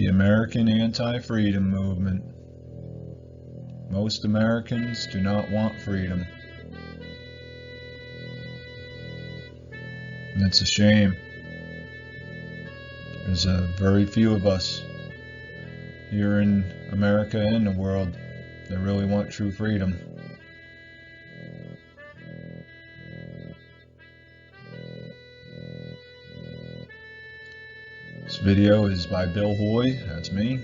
The American Anti-Freedom Movement. Most Americans do not want freedom. And it's a shame. There's very few of us here in America and the world that really want true freedom. This video is by Bill Hoy, that's me.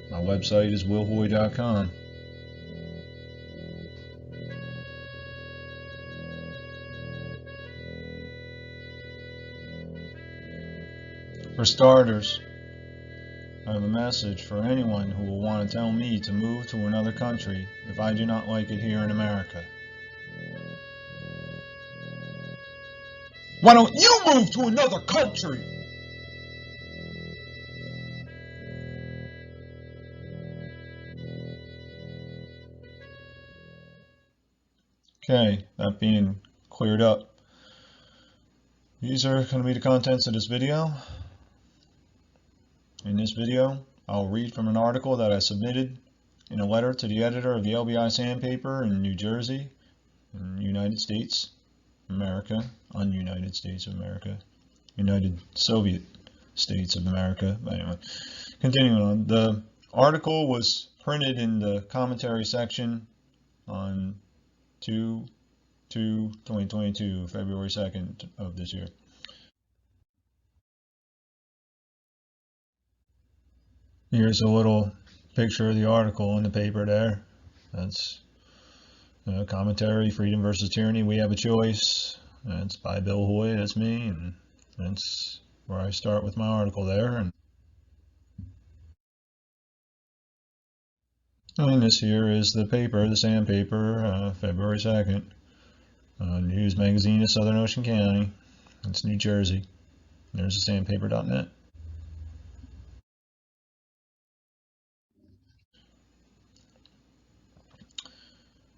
My website is willhoy.com. For starters, I have a message for anyone who will want to tell me to move to another country if I do not like it here in America. Why don't you move to another country? Okay, that being cleared up. These are going to be the contents of this video. In this video, I'll read from an article that I submitted in a letter to the editor of the LBI Sandpaper in New Jersey, in United States, America, un-United States of America, United Soviet States of America. But anyway, continuing on, the article was printed in the commentary section on 2/2/2022, February 2nd of this year. Here's a little picture of the article in the paper there. That's commentary, Freedom versus Tyranny, We Have a Choice. That's by Bill Hoy, that's me, and that's where I start with my article there. And this here is the paper, the Sandpaper, February 2nd. News magazine of Southern Ocean County. It's New Jersey. There's the sandpaper.net.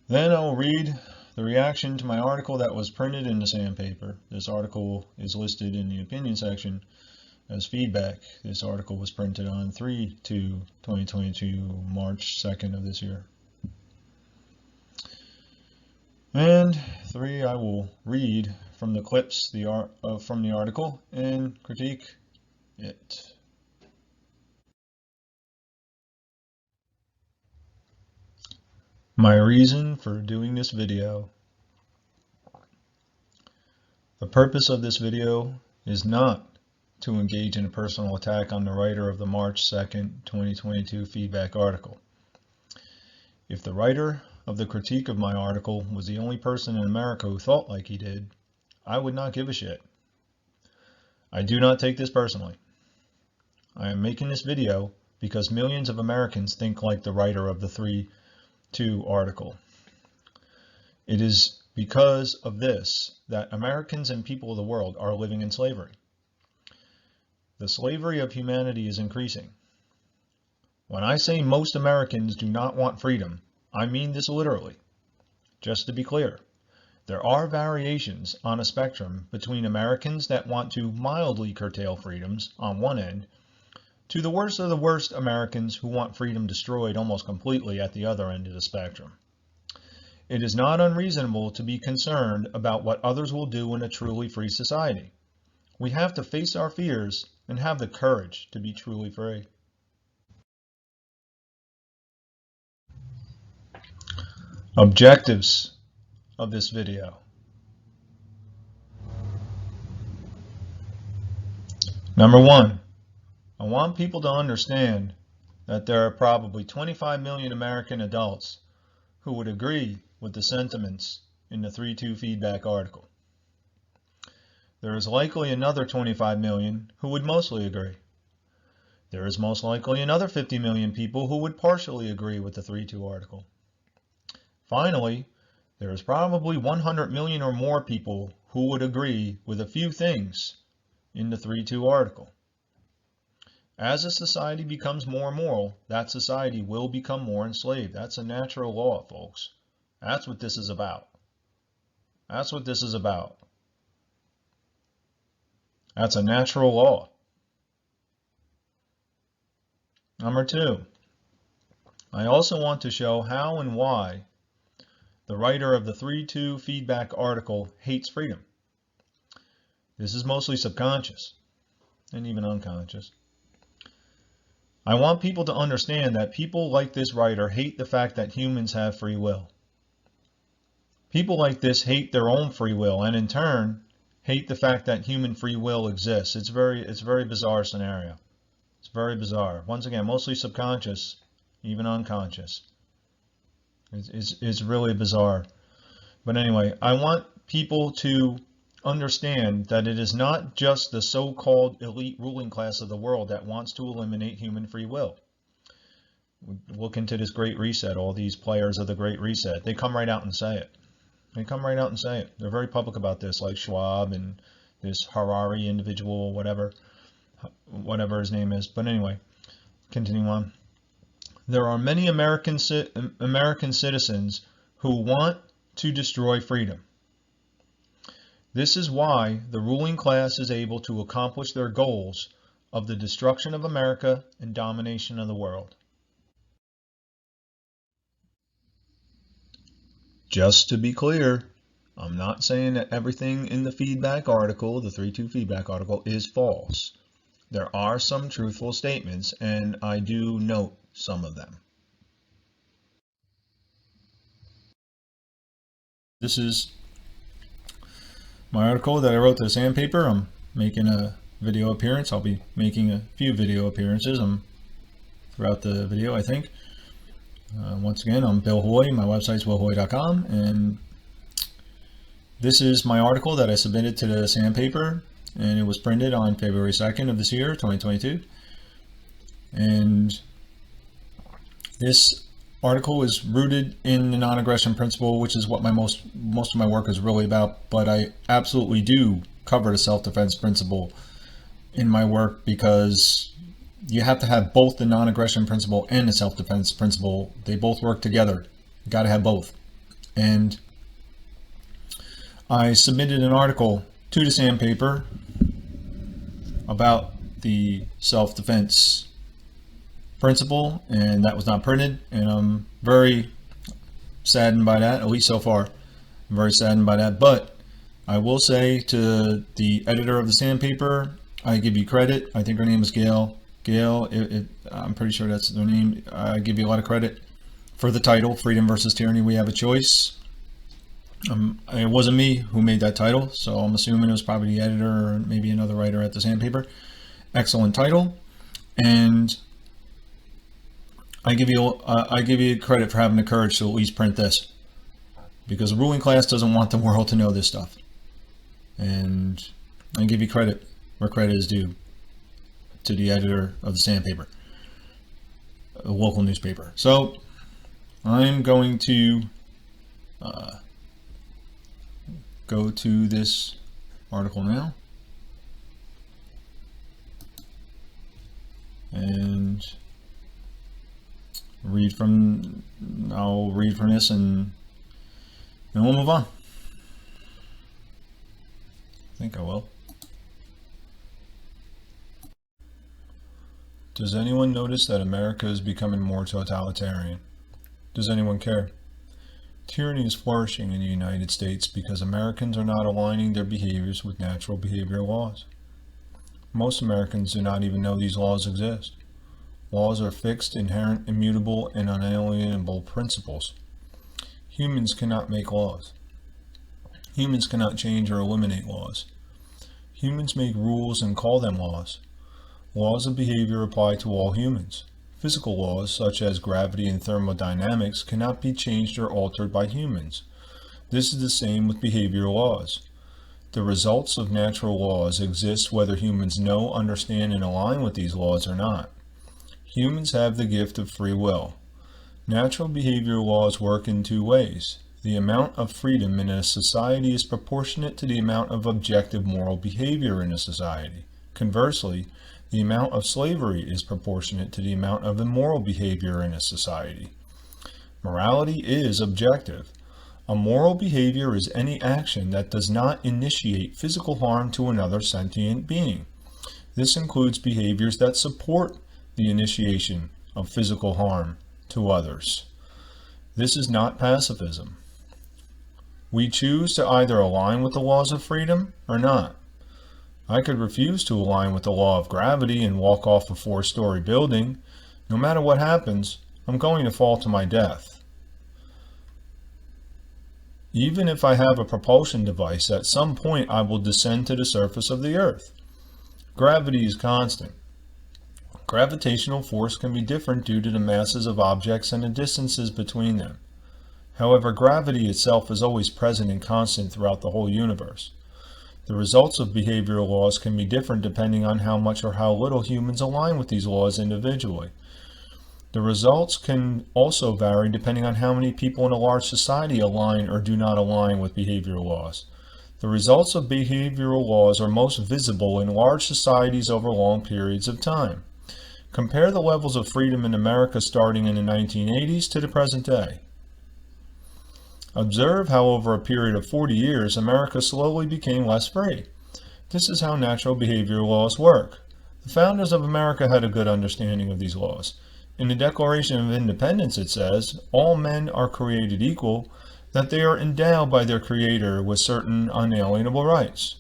Then I will read the reaction to my article that was printed in the Sandpaper. This article is listed in the opinion section as feedback. This article was printed on 3/2/2022, March 2nd of this year. And 3, I will read from the clips from the article and critique it. My reason for doing this video. The purpose of this video is not to engage in a personal attack on the writer of the March 2nd, 2022 feedback article. If the writer of the critique of my article was the only person in America who thought like he did, I would not give a shit. I do not take this personally. I am making this video because millions of Americans think like the writer of the 3/2 article. It is because of this that Americans and people of the world are living in slavery. The slavery of humanity is increasing. When I say most Americans do not want freedom, I mean this literally. Just to be clear, there are variations on a spectrum between Americans that want to mildly curtail freedoms on one end to the worst of the worst Americans who want freedom destroyed almost completely at the other end of the spectrum. It is not unreasonable to be concerned about what others will do in a truly free society. We have to face our fears and have the courage to be truly free. Objectives of this video. Number 1, I want people to understand that there are probably 25 million American adults who would agree with the sentiments in the 3/2 feedback article. There is likely another 25 million who would mostly agree. There is most likely another 50 million people who would partially agree with the 3/2 article. Finally, there is probably 100 million or more people who would agree with a few things in the 3/2 article. As a society becomes more moral, that society will become more enslaved. That's a natural law, folks. That's what this is about. That's what this is about. That's a natural law. Number 2, I also want to show how and why the writer of the 3-2 feedback article hates freedom. This is mostly subconscious and even unconscious. I want people to understand that people like this writer hate the fact that humans have free will. People like this hate their own free will and in turn hate the fact that human free will exists. It's a very bizarre scenario. It's very bizarre. Once again, mostly subconscious, even unconscious. It's really bizarre. But anyway, I want people to understand that it is not just the so-called elite ruling class of the world that wants to eliminate human free will. Look into this Great Reset, all these players of the Great Reset. They come right out and say it. They come right out and say it. They're very public about this, like Schwab and this Harari individual, whatever his name is. But anyway, continuing on. There are many American citizens who want to destroy freedom. This is why the ruling class is able to accomplish their goals of the destruction of America and domination of the world. Just to be clear, I'm not saying that everything in the feedback article, the 3-2 feedback article, is false. There are some truthful statements, and I do note some of them. This is my article that I wrote to the sandpaper. I'm making a video appearance. I'll be making a few video appearances throughout the video, I think. Once again, I'm Bill Hoy. My website's willhoy.com, and this is my article that I submitted to the sandpaper, and it was printed on February 2nd of this year, 2022. And this article is rooted in the non-aggression principle, which is what most of my work is really about, but I absolutely do cover the self-defense principle in my work because you have to have both the non-aggression principle and the self-defense principle. They both work together. You got to have both. And I submitted an article to the sandpaper about the self-defense principle, and that was not printed, and I'm very saddened by that, at least so far. I'm very saddened by that, but I will say to the editor of the sandpaper, I give you credit. I think her name is Gail. I'm pretty sure that's their name. I give you a lot of credit for the title, Freedom versus Tyranny, We Have a Choice. It wasn't me who made that title, so I'm assuming it was probably the editor or maybe another writer at the sandpaper. Excellent title, and I give you credit for having the courage to at least print this, because the ruling class doesn't want the world to know this stuff. And I give you credit where credit is due to the editor of the sandpaper, a local newspaper. So I'm going to go to this article now, and I'll read from this, and then we'll move on. I think I will. Does anyone notice that America is becoming more totalitarian? Does anyone care? Tyranny is flourishing in the United States because Americans are not aligning their behaviors with natural behavior laws. Most Americans do not even know these laws exist. Laws are fixed, inherent, immutable, and unalienable principles. Humans cannot make laws. Humans cannot change or eliminate laws. Humans make rules and call them laws. Laws of behavior apply to all humans. Physical laws, such as gravity and thermodynamics, cannot be changed or altered by humans. This is the same with behavioral laws. The results of natural laws exist whether humans know, understand, and align with these laws or not. Humans have the gift of free will. Natural behavioral laws work in two ways. The amount of freedom in a society is proportionate to the amount of objective moral behavior in a society. Conversely, the amount of slavery is proportionate to the amount of immoral behavior in a society. Morality is objective. A moral behavior is any action that does not initiate physical harm to another sentient being. This includes behaviors that support the initiation of physical harm to others. This is not pacifism. We choose to either align with the laws of freedom or not. I could refuse to align with the law of gravity and walk off a 4-story building. No matter what happens, I'm going to fall to my death. Even if I have a propulsion device, at some point I will descend to the surface of the earth. Gravity is constant. Gravitational force can be different due to the masses of objects and the distances between them. However, gravity itself is always present and constant throughout the whole universe. The results of behavioral laws can be different depending on how much or how little humans align with these laws individually. The results can also vary depending on how many people in a large society align or do not align with behavioral laws. The results of behavioral laws are most visible in large societies over long periods of time. Compare the levels of freedom in America starting in the 1980s to the present day. Observe how over a period of 40 years, America slowly became less free. This is how natural behavioral laws work. The founders of America had a good understanding of these laws. In the Declaration of Independence it says, all men are created equal, that they are endowed by their Creator with certain unalienable rights.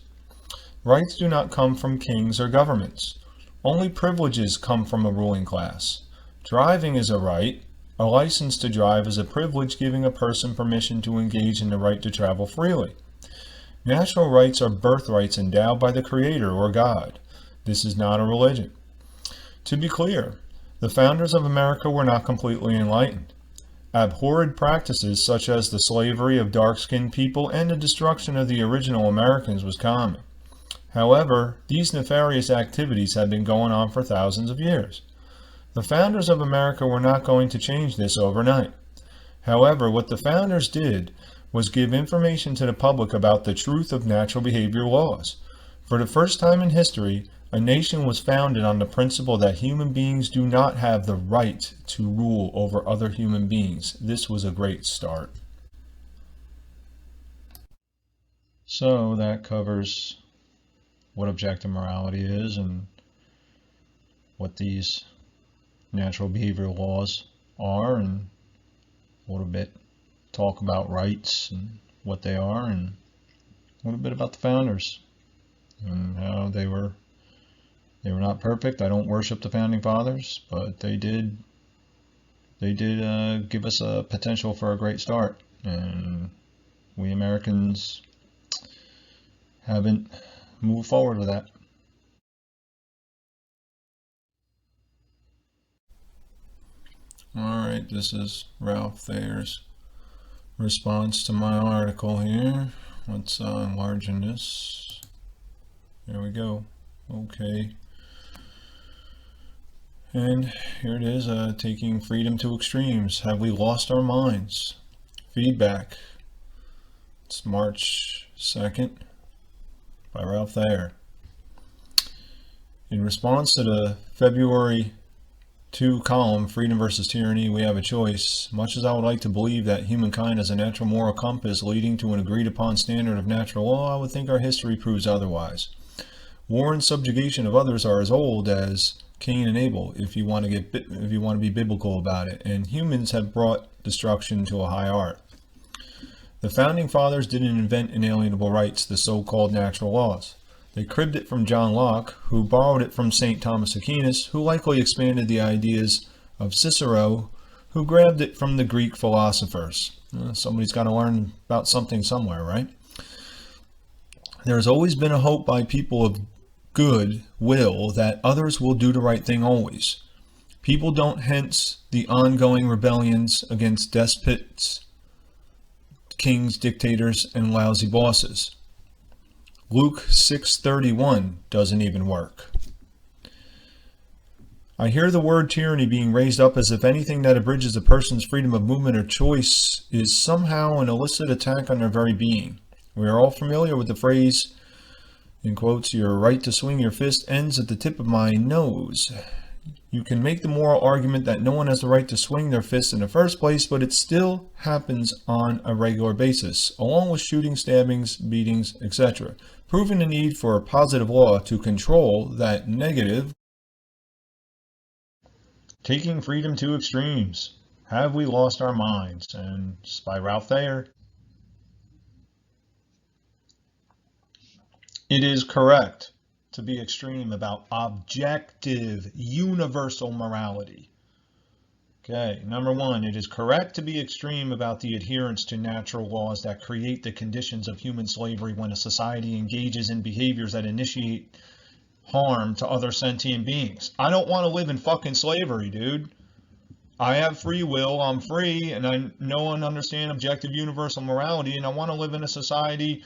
Rights do not come from kings or governments. Only privileges come from a ruling class. Driving is a right. A license to drive is a privilege giving a person permission to engage in the right to travel freely. Natural rights are birthrights endowed by the Creator or God. This is not a religion. To be clear, the founders of America were not completely enlightened. Abhorred practices such as the slavery of dark-skinned people and the destruction of the original Americans was common. However, these nefarious activities had been going on for thousands of years. The founders of America were not going to change this overnight. However, what the founders did was give information to the public about the truth of natural behavioral laws. For the first time in history, a nation was founded on the principle that human beings do not have the right to rule over other human beings. This was a great start. So that covers what objective morality is and what these natural behavioral laws are, and a little bit talk about rights and what they are, and a little bit about the founders and how they were not perfect. I don't worship the founding fathers, but they did give us a potential for a great start, and we Americans haven't moved forward with that. Alright, this is Ralph Thayer's response to my article here. Let's enlarge this. There we go. Okay. And here it is, taking freedom to extremes. Have we lost our minds? Feedback. It's March 2nd by Ralph Thayer. In response to the February 2 column, Freedom versus Tyranny, We Have a Choice, much as I would like to believe that humankind has a natural moral compass leading to an agreed upon standard of natural law, I would think our history proves otherwise. War and subjugation of others are as old as Cain and Abel, if you want to be biblical about it, and humans have brought destruction to a high art. The founding fathers didn't invent inalienable rights, the so-called natural laws. They cribbed it from John Locke, who borrowed it from St. Thomas Aquinas, who likely expanded the ideas of Cicero, who grabbed it from the Greek philosophers. Somebody's got to learn about something somewhere, right? There has always been a hope by people of good will that others will do the right thing always. People don't, hence the ongoing rebellions against despots, kings, dictators, and lousy bosses. Luke 6:31 doesn't even work. I hear the word tyranny being raised up as if anything that abridges a person's freedom of movement or choice is somehow an illicit attack on their very being. We are all familiar with the phrase, in quotes, your right to swing your fist ends at the tip of my nose. You can make the moral argument that no one has the right to swing their fist in the first place, but it still happens on a regular basis, along with shooting, stabbings, beatings, etc., proving the need for a positive law to control that negative. Taking freedom to extremes. Have we lost our minds? And it's by Ralph Thayer. It is correct to be extreme about objective, universal morality. Okay, number one, it is correct to be extreme about the adherence to natural laws that create the conditions of human slavery when a society engages in behaviors that initiate harm to other sentient beings. I don't want to live in fucking slavery, dude. I have free will, I'm free, and I know and understand objective universal morality, and I want to live in a society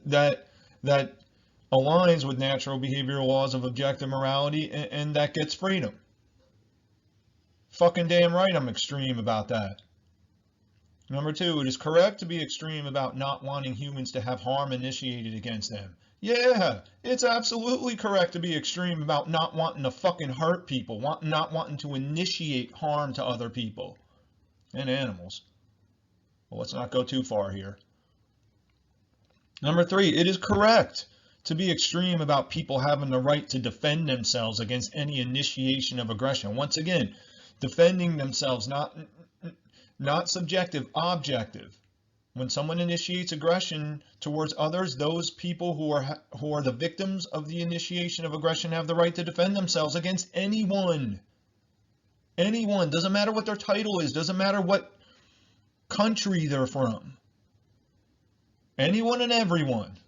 that aligns with natural behavioral laws of objective morality and that gets freedom. Fucking damn right I'm extreme about that. Number two, it is correct to be extreme about not wanting humans to have harm initiated against them. Yeah, it's absolutely correct to be extreme about not wanting to fucking hurt people, not wanting to initiate harm to other people and animals. Well, let's not go too far here. Number three, it is correct to be extreme about people having the right to defend themselves against any initiation of aggression. Once again, defending themselves, not subjective, objective. When someone initiates aggression towards others, those people who are the victims of the initiation of aggression have the right to defend themselves against anyone. Anyone, doesn't matter what their title is, doesn't matter what country they're from. Anyone and everyone.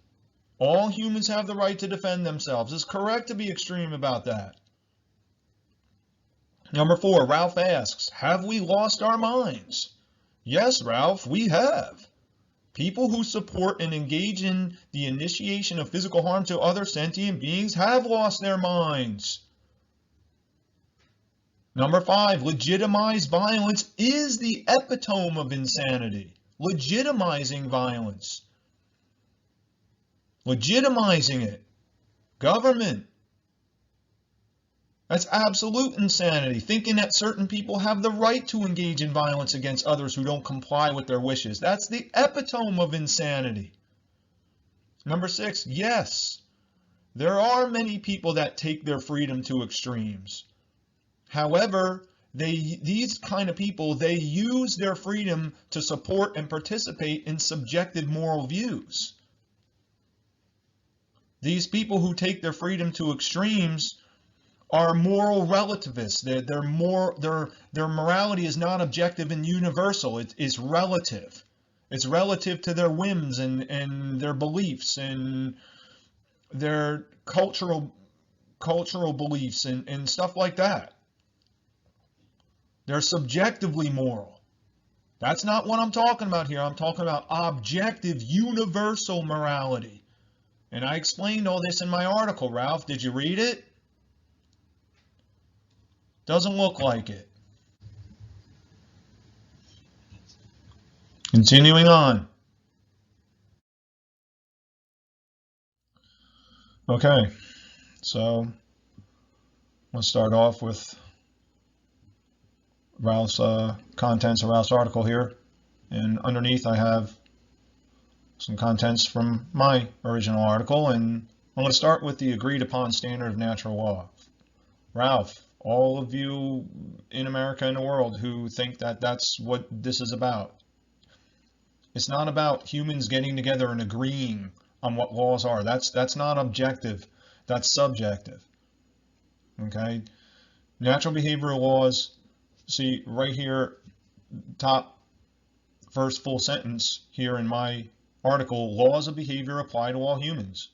All humans have the right to defend themselves. It's correct to be extreme about that. Number four, Ralph asks, have we lost our minds? Yes, Ralph, we have. People who support and engage in the initiation of physical harm to other sentient beings have lost their minds. Number five, legitimized violence is the epitome of insanity. Legitimizing violence. Legitimizing it. Government. That's absolute insanity, thinking that certain people have the right to engage in violence against others who don't comply with their wishes. That's the epitome of insanity. Number six, yes, there are many people that take their freedom to extremes. However, these kind of people, they use their freedom to support and participate in subjective moral views. These people who take their freedom to extremes are moral relativists. Their morality is not objective and universal. It's relative. It's relative to their whims and their beliefs and their cultural beliefs and stuff like that. They're subjectively moral. That's not what I'm talking about here. I'm talking about objective, universal morality. And I explained all this in my article, Ralph. Did you read it? Doesn't look like it. Continuing on. Okay, so let's start off with Ralph's contents of Ralph's article here. And underneath I have some contents from my original article. And I'm going to start with the agreed upon standard of natural law. Ralph, all of you in America and the world who think that that's what this is about. It's not about humans getting together and agreeing on what laws are. That's not objective. That's subjective. Okay? Natural behavioral laws, see right here, top first full sentence here in my article, laws of behavior apply to all humans.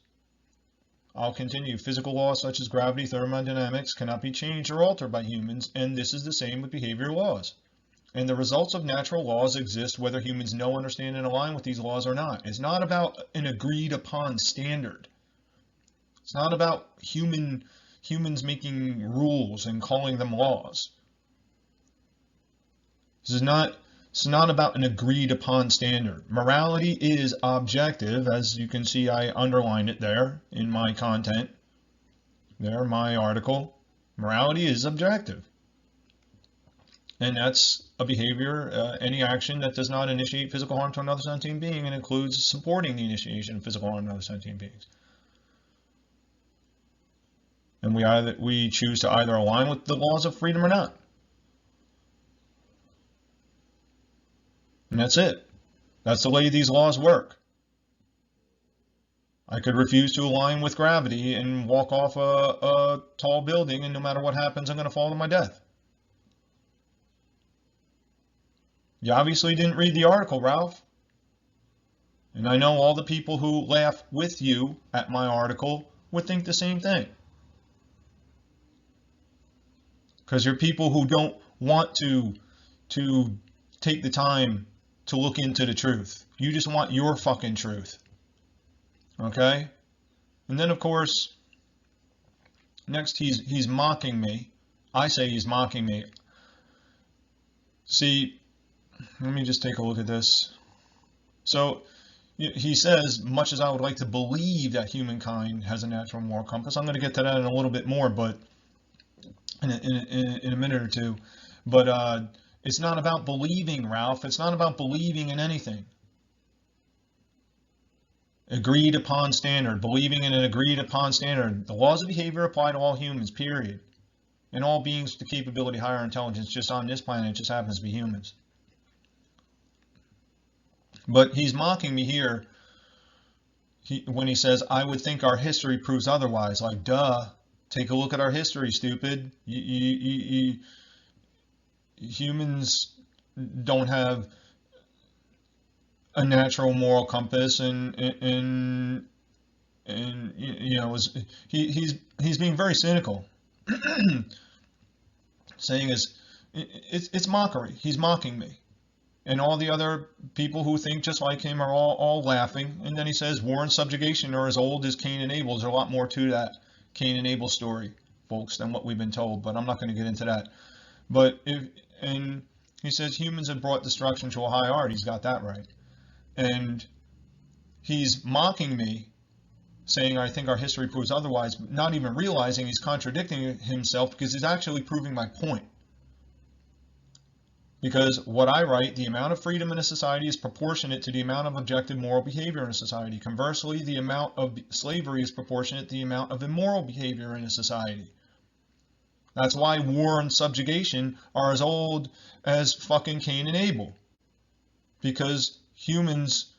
I'll continue. Physical laws such as gravity, thermodynamics cannot be changed or altered by humans, and this is the same with behavioral laws. And the results of natural laws exist whether humans know, understand, and align with these laws or not. It's not about an agreed upon standard. It's not about humans making rules and calling them laws. This is not about an agreed upon standard. Morality is objective, as you can see I underlined it there in my content. There, my article. Morality is objective. And that's a behavior, any action that does not initiate physical harm to another sentient being and includes supporting the initiation of physical harm to other sentient beings. And we choose to either align with the laws of freedom or not. And that's it. That's the way these laws work. I could refuse to align with gravity and walk off a tall building, and no matter what happens, I'm going to fall to my death. You obviously didn't read the article, Ralph. And I know all the people who laugh with you at my article would think the same thing. Because you're people who don't want to take the time to look into the truth. You just want your fucking truth. Okay? And then, of course, next he's mocking me. I say he's mocking me. See, let me just take a look at this. So he says, much as I would like to believe that humankind has a natural moral compass, I'm going to get to that in a little bit more, but in a minute or two. But it's not about believing, Ralph. It's not about believing in anything. Agreed upon standard, believing in an agreed upon standard. The laws of behavior apply to all humans, period. And all beings with the capability of higher intelligence just on this planet, it just happens to be humans. But he's mocking me here when he says, I would think our history proves otherwise. Like, duh, take a look at our history, stupid. Humans don't have a natural moral compass, and you know, he's being very cynical, saying it's mockery. He's mocking me, and all the other people who think just like him are all laughing. And then he says war and subjugation are as old as Cain and Abel. There's a lot more to that Cain and Abel story, folks, than what we've been told. But I'm not going to get into that. But and he says humans have brought destruction to a high art. He's got that right. And he's mocking me, saying I think our history proves otherwise, not even realizing he's contradicting himself, because he's actually proving my point. Because what I write, the amount of freedom in a society is proportionate to the amount of objective moral behavior in a society. Conversely, the amount of slavery is proportionate to the amount of immoral behavior in a society. That's why war and subjugation are as old as fucking Cain and Abel. Because humans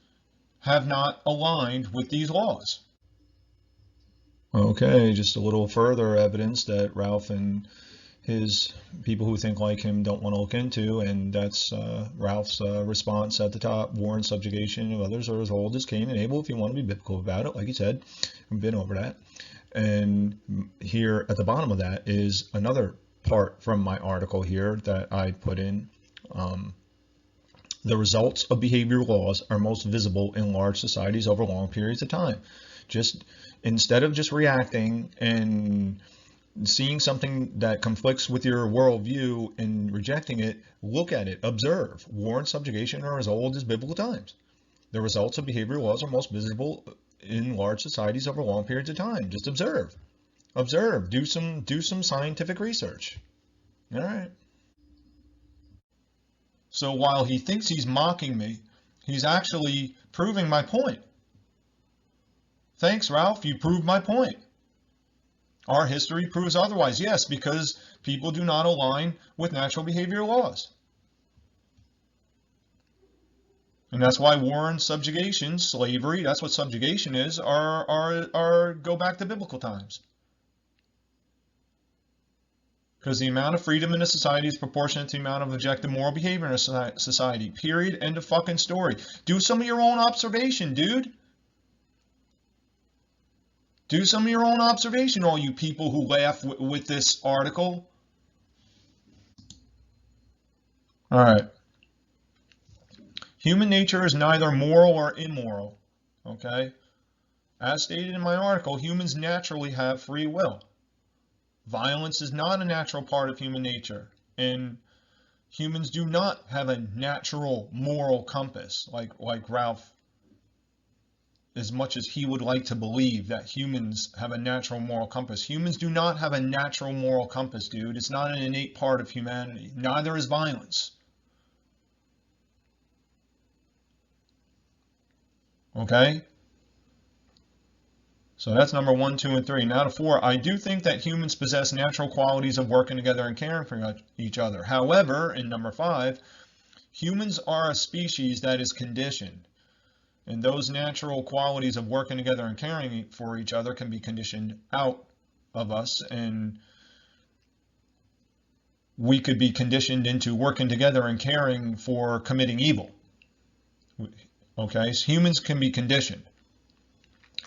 have not aligned with these laws. Okay, just a little further evidence that Ralph and his people who think like him don't want to look into, and that's Ralph's response at the top. War and subjugation of others are as old as Cain and Abel, if you want to be biblical about it, like he said. I've been over that. And here at the bottom of that is another part from my article here that I put in. The results of behavioral laws are most visible in large societies over long periods of time. Just instead of just reacting and seeing something that conflicts with your worldview and rejecting it, look at it, observe. War and subjugation are as old as biblical times. The results of behavioral laws are most visible in large societies over long periods of time. Just observe. Observe. Do some scientific research. All right. So while he thinks he's mocking me, he's actually proving my point. Thanks, Ralph. You proved my point. Our history proves otherwise. Yes, because people do not align with natural behavior laws. And that's why war and subjugation, slavery, that's what subjugation is, are go back to biblical times. Because the amount of freedom in a society is proportionate to the amount of objective moral behavior in a society. Period. End of fucking story. Do some of your own observation, dude. Do some of your own observation, all you people who laugh with this article. All right. Human nature is neither moral or immoral. Okay? As stated in my article, humans naturally have free will. Violence is not a natural part of human nature, and humans do not have a natural moral compass, like Ralph, as much as he would like to believe that humans have a natural moral compass. Humans do not have a natural moral compass, dude. It's not an innate part of humanity. Neither is violence. Okay? So that's number 1, 2, and 3. Now to 4, I do think that humans possess natural qualities of working together and caring for each other. However, in number 5, Humans are a species that is conditioned, and those natural qualities of working together and caring for each other can be conditioned out of us, and we could be conditioned into working together and caring for committing evil. Okay, so humans can be conditioned.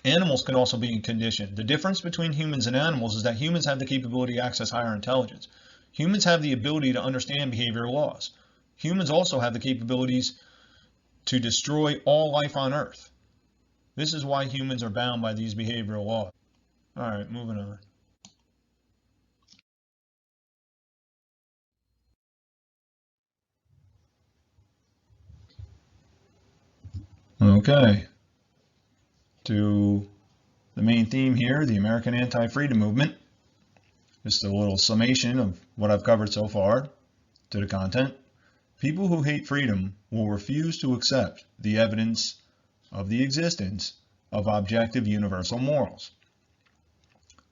Animals can also be conditioned. The difference between humans and animals is that humans have the capability to access higher intelligence. Humans have the ability to understand behavioral laws. Humans also have the capabilities to destroy all life on Earth. This is why humans are bound by these behavioral laws. All right, moving on. Okay, to the main theme here, the American Anti-Freedom Movement. Just a little summation of what I've covered so far. To the content. People who hate freedom will refuse to accept the evidence of the existence of objective universal morals.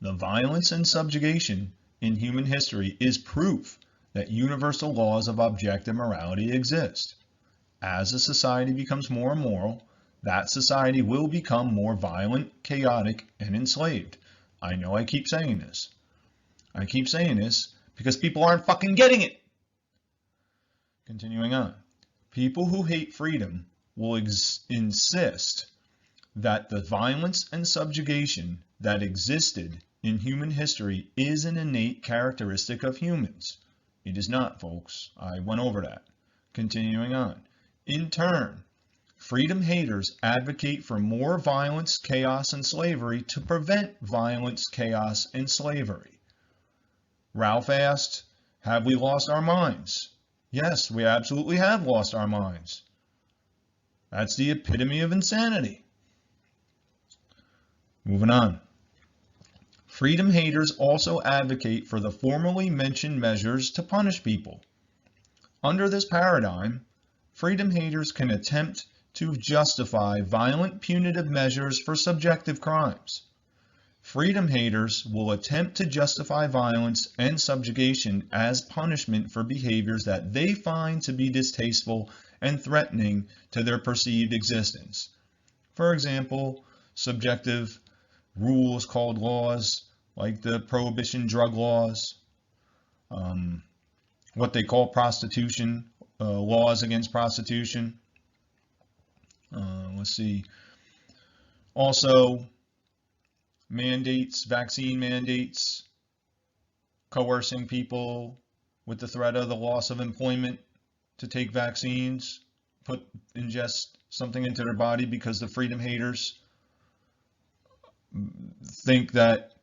The violence and subjugation in human history is proof that universal laws of objective morality exist. As a society becomes more immoral, that society will become more violent, chaotic, and enslaved. I know I keep saying this. I keep saying this because people aren't fucking getting it. Continuing on. People who hate freedom will insist that the violence and subjugation that existed in human history is an innate characteristic of humans. It is not, folks. I went over that. Continuing on. In turn, freedom haters advocate for more violence, chaos, and slavery to prevent violence, chaos, and slavery. Ralph asked, have we lost our minds? Yes, we absolutely have lost our minds. That's the epitome of insanity. Moving on. Freedom haters also advocate for the formerly mentioned measures to punish people. Under this paradigm, freedom haters can attempt to justify violent punitive measures for subjective crimes. Freedom haters will attempt to justify violence and subjugation as punishment for behaviors that they find to be distasteful and threatening to their perceived existence. For example, subjective rules called laws, like the prohibition drug laws, what they call prostitution, laws against prostitution. Let's see. Also, mandates, vaccine mandates, coercing people with the threat of the loss of employment to take vaccines, ingest something into their body because the freedom haters think that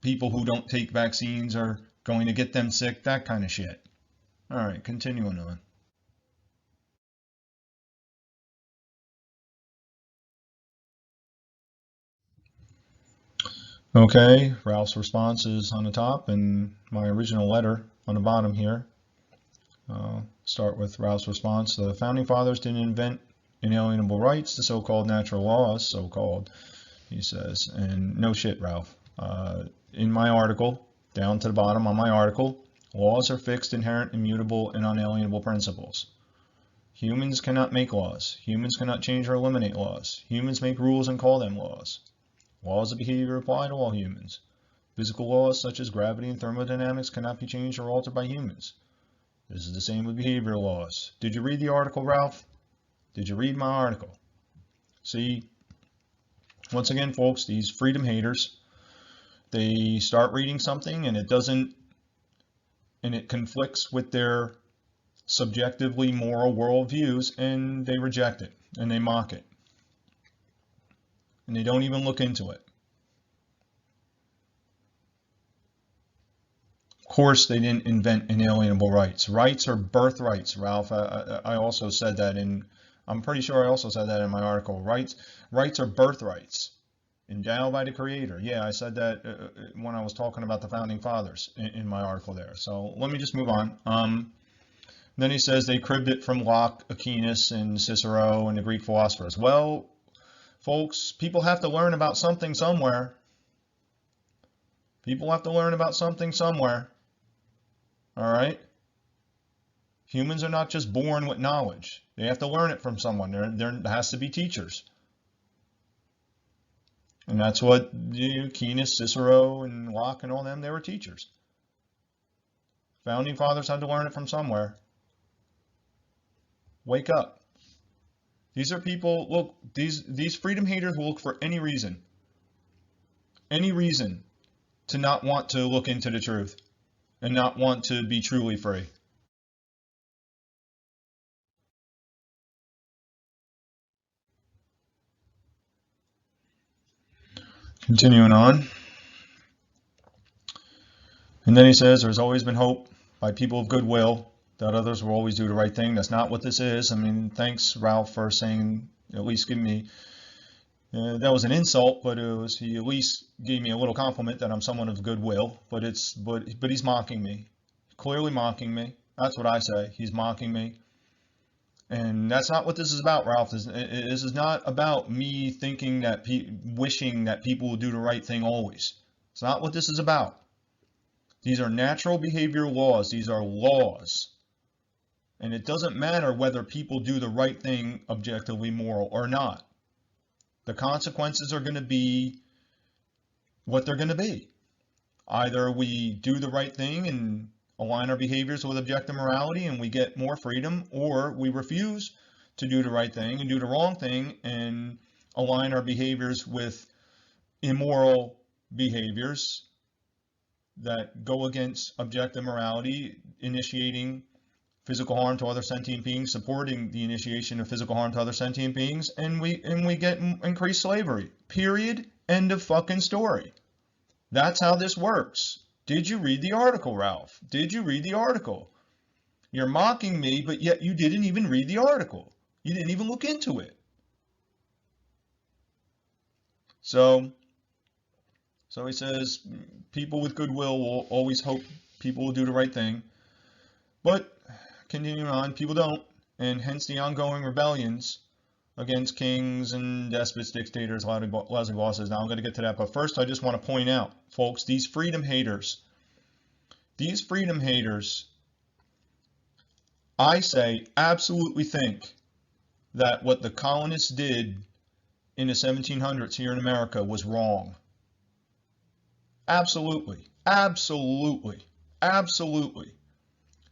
people who don't take vaccines are going to get them sick, that kind of shit. All right, continuing on. Okay, Ralph's response is on the top and my original letter on the bottom here. Start with Ralph's response. The Founding Fathers didn't invent inalienable rights, the so-called natural laws, so-called, he says. And no shit, Ralph. In my article, down to the bottom on my article, laws are fixed, inherent, immutable, and unalienable principles. Humans cannot make laws. Humans cannot change or eliminate laws. Humans make rules and call them laws. Laws of behavior apply to all humans. Physical laws such as gravity and thermodynamics cannot be changed or altered by humans. This is the same with behavioral laws. Did you read the article, Ralph? Did you read my article? See, once again, folks, these freedom haters, they start reading something and it conflicts with their subjectively moral worldviews, and they reject it and they mock it. And they don't even look into it. Of course, they didn't invent inalienable rights. Rights are birthrights, Ralph. I also said that I'm pretty sure I also said that in my article. Rights are birthrights endowed by the Creator. Yeah, I said that when I was talking about the Founding Fathers in my article there. So let me just move on. Then he says they cribbed it from Locke, Aquinas, and Cicero, and the Greek philosophers. Well, folks, people have to learn about something somewhere. People have to learn about something somewhere. All right? Humans are not just born with knowledge. They have to learn it from someone. There has to be teachers. And that's what Aquinas, Cicero, and Locke and all them, they were teachers. Founding fathers had to learn it from somewhere. Wake up. These are people, look, these freedom haters will look for any reason to not want to look into the truth and not want to be truly free. Continuing on. And then he says, there's always been hope by people of goodwill that others will always do the right thing. That's not what this is. I mean, thanks, Ralph, for saying, at least give me, that was an insult, but he at least gave me a little compliment that I'm someone of goodwill, but he's mocking me, clearly mocking me. That's what I say. He's mocking me. And that's not what this is about, Ralph. This is not about me thinking that, wishing that people will do the right thing always. It's not what this is about. These are natural behavior laws. These are laws. And it doesn't matter whether people do the right thing objectively moral or not. The consequences are going to be what they're going to be. Either we do the right thing and align our behaviors with objective morality and we get more freedom, or we refuse to do the right thing and do the wrong thing and align our behaviors with immoral behaviors that go against objective morality, initiating physical harm to other sentient beings, supporting the initiation of physical harm to other sentient beings, and we get increased slavery. Period. End of fucking story. That's how this works. Did you read the article, Ralph? Did you read the article? You're mocking me, but yet you didn't even read the article. You didn't even look into it. So he says, people with goodwill will always hope people will do the right thing. But, continuing on, people don't, and hence the ongoing rebellions against kings and despots, dictators, lousy bosses. Now I'm going to get to that, but first I just want to point out, folks, these freedom haters, I say, absolutely think that what the colonists did in the 1700s here in America was wrong. Absolutely. Absolutely. Absolutely.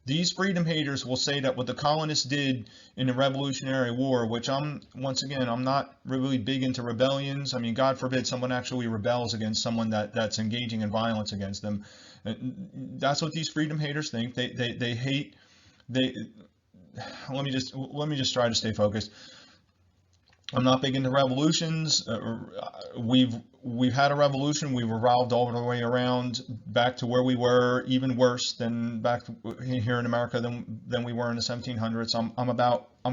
These freedom haters will say that what the colonists did in the Revolutionary War, which once again, I'm not really big into rebellions. I mean, God forbid someone actually rebels against someone that's engaging in violence against them. That's what these freedom haters think. They hate. Let me just try to stay focused. I'm not big into revolutions. We've had a revolution. We revolved all the way around back to where we were, even worse than back here in America than we were in the 1700s. I'm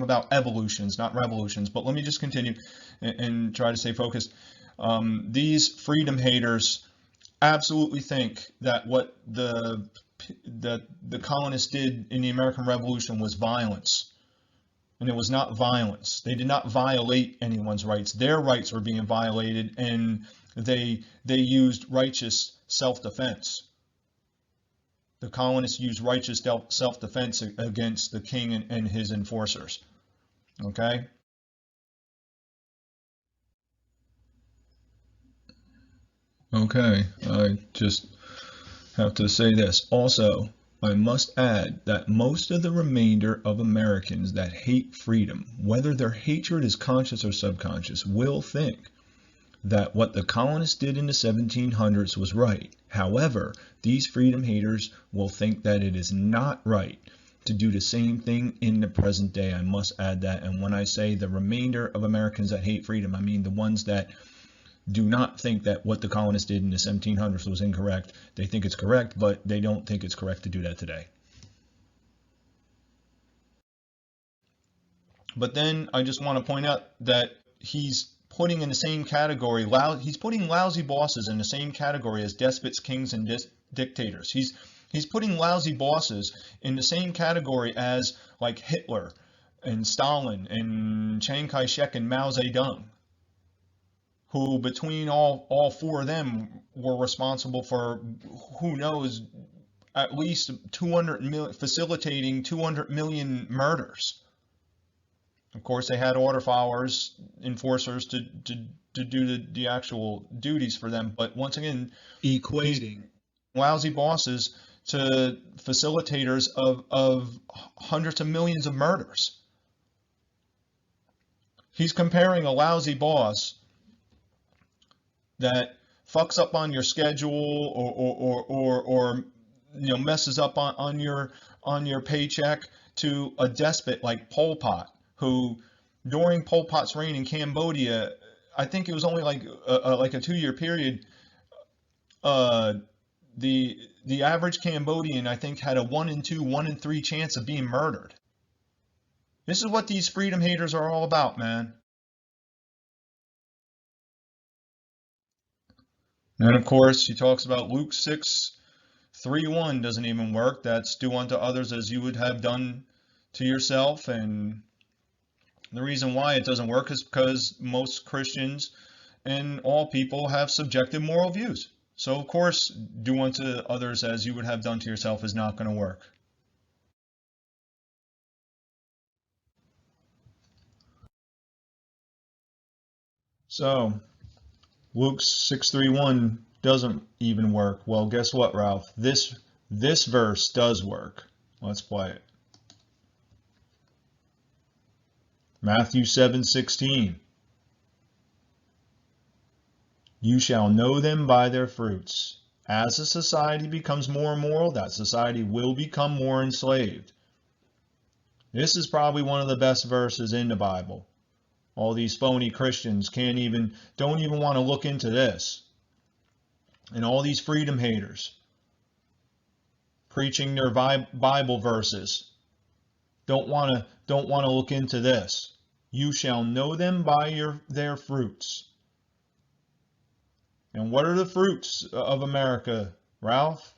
about evolutions, not revolutions. But let me just continue and try to stay focused. These freedom haters absolutely think that what the colonists did in the American Revolution was violence. And it was not violence. They did not violate anyone's rights. Their rights were being violated, and they used righteous self-defense. The colonists used righteous self-defense against the king and his enforcers. Okay? Okay, I just have to say this. Also, I must add that most of the remainder of Americans that hate freedom, whether their hatred is conscious or subconscious, will think that what the colonists did in the 1700s was right. However, these freedom haters will think that it is not right to do the same thing in the present day. I must add that. And when I say the remainder of Americans that hate freedom, I mean the ones that do not think that what the colonists did in the 1700s was incorrect. They think it's correct, but they don't think it's correct to do that today. But then I just want to point out that he's putting in the same category, he's putting lousy bosses in the same category as despots, kings, and dictators. He's putting lousy bosses in the same category as like Hitler and Stalin and Chiang Kai-shek and Mao Zedong, who between all four of them were responsible for who knows at least 200 million, facilitating 200 million murders. Of course, they had order followers, enforcers to do the actual duties for them. But once again, equating lousy bosses to facilitators of hundreds of millions of murders. He's comparing a lousy boss that fucks up on your schedule or messes up on your paycheck to a despot like Pol Pot, who during Pol Pot's reign in Cambodia, I think it was only like a 2-year period, the average Cambodian, I think, had a 1 in 2, 1 in 3 chance of being murdered. This is what these freedom haters are all about, man. And of course, he talks about Luke 6:3-1 doesn't even work. That's do unto others as you would have done to yourself. And the reason why it doesn't work is because most Christians and all people have subjective moral views. So of course, do unto others as you would have done to yourself is not going to work. So Luke 6:3-1 doesn't even work. Well, guess what, Ralph? This verse does work. Let's play it. Matthew 7:16. You shall know them by their fruits. As a society becomes more immoral, that society will become more enslaved. This is probably one of the best verses in the Bible. All these phony Christians don't even want to look into this. And all these freedom haters preaching their Bible verses don't want to look into this. You shall know them by their fruits. And what are the fruits of America, Ralph?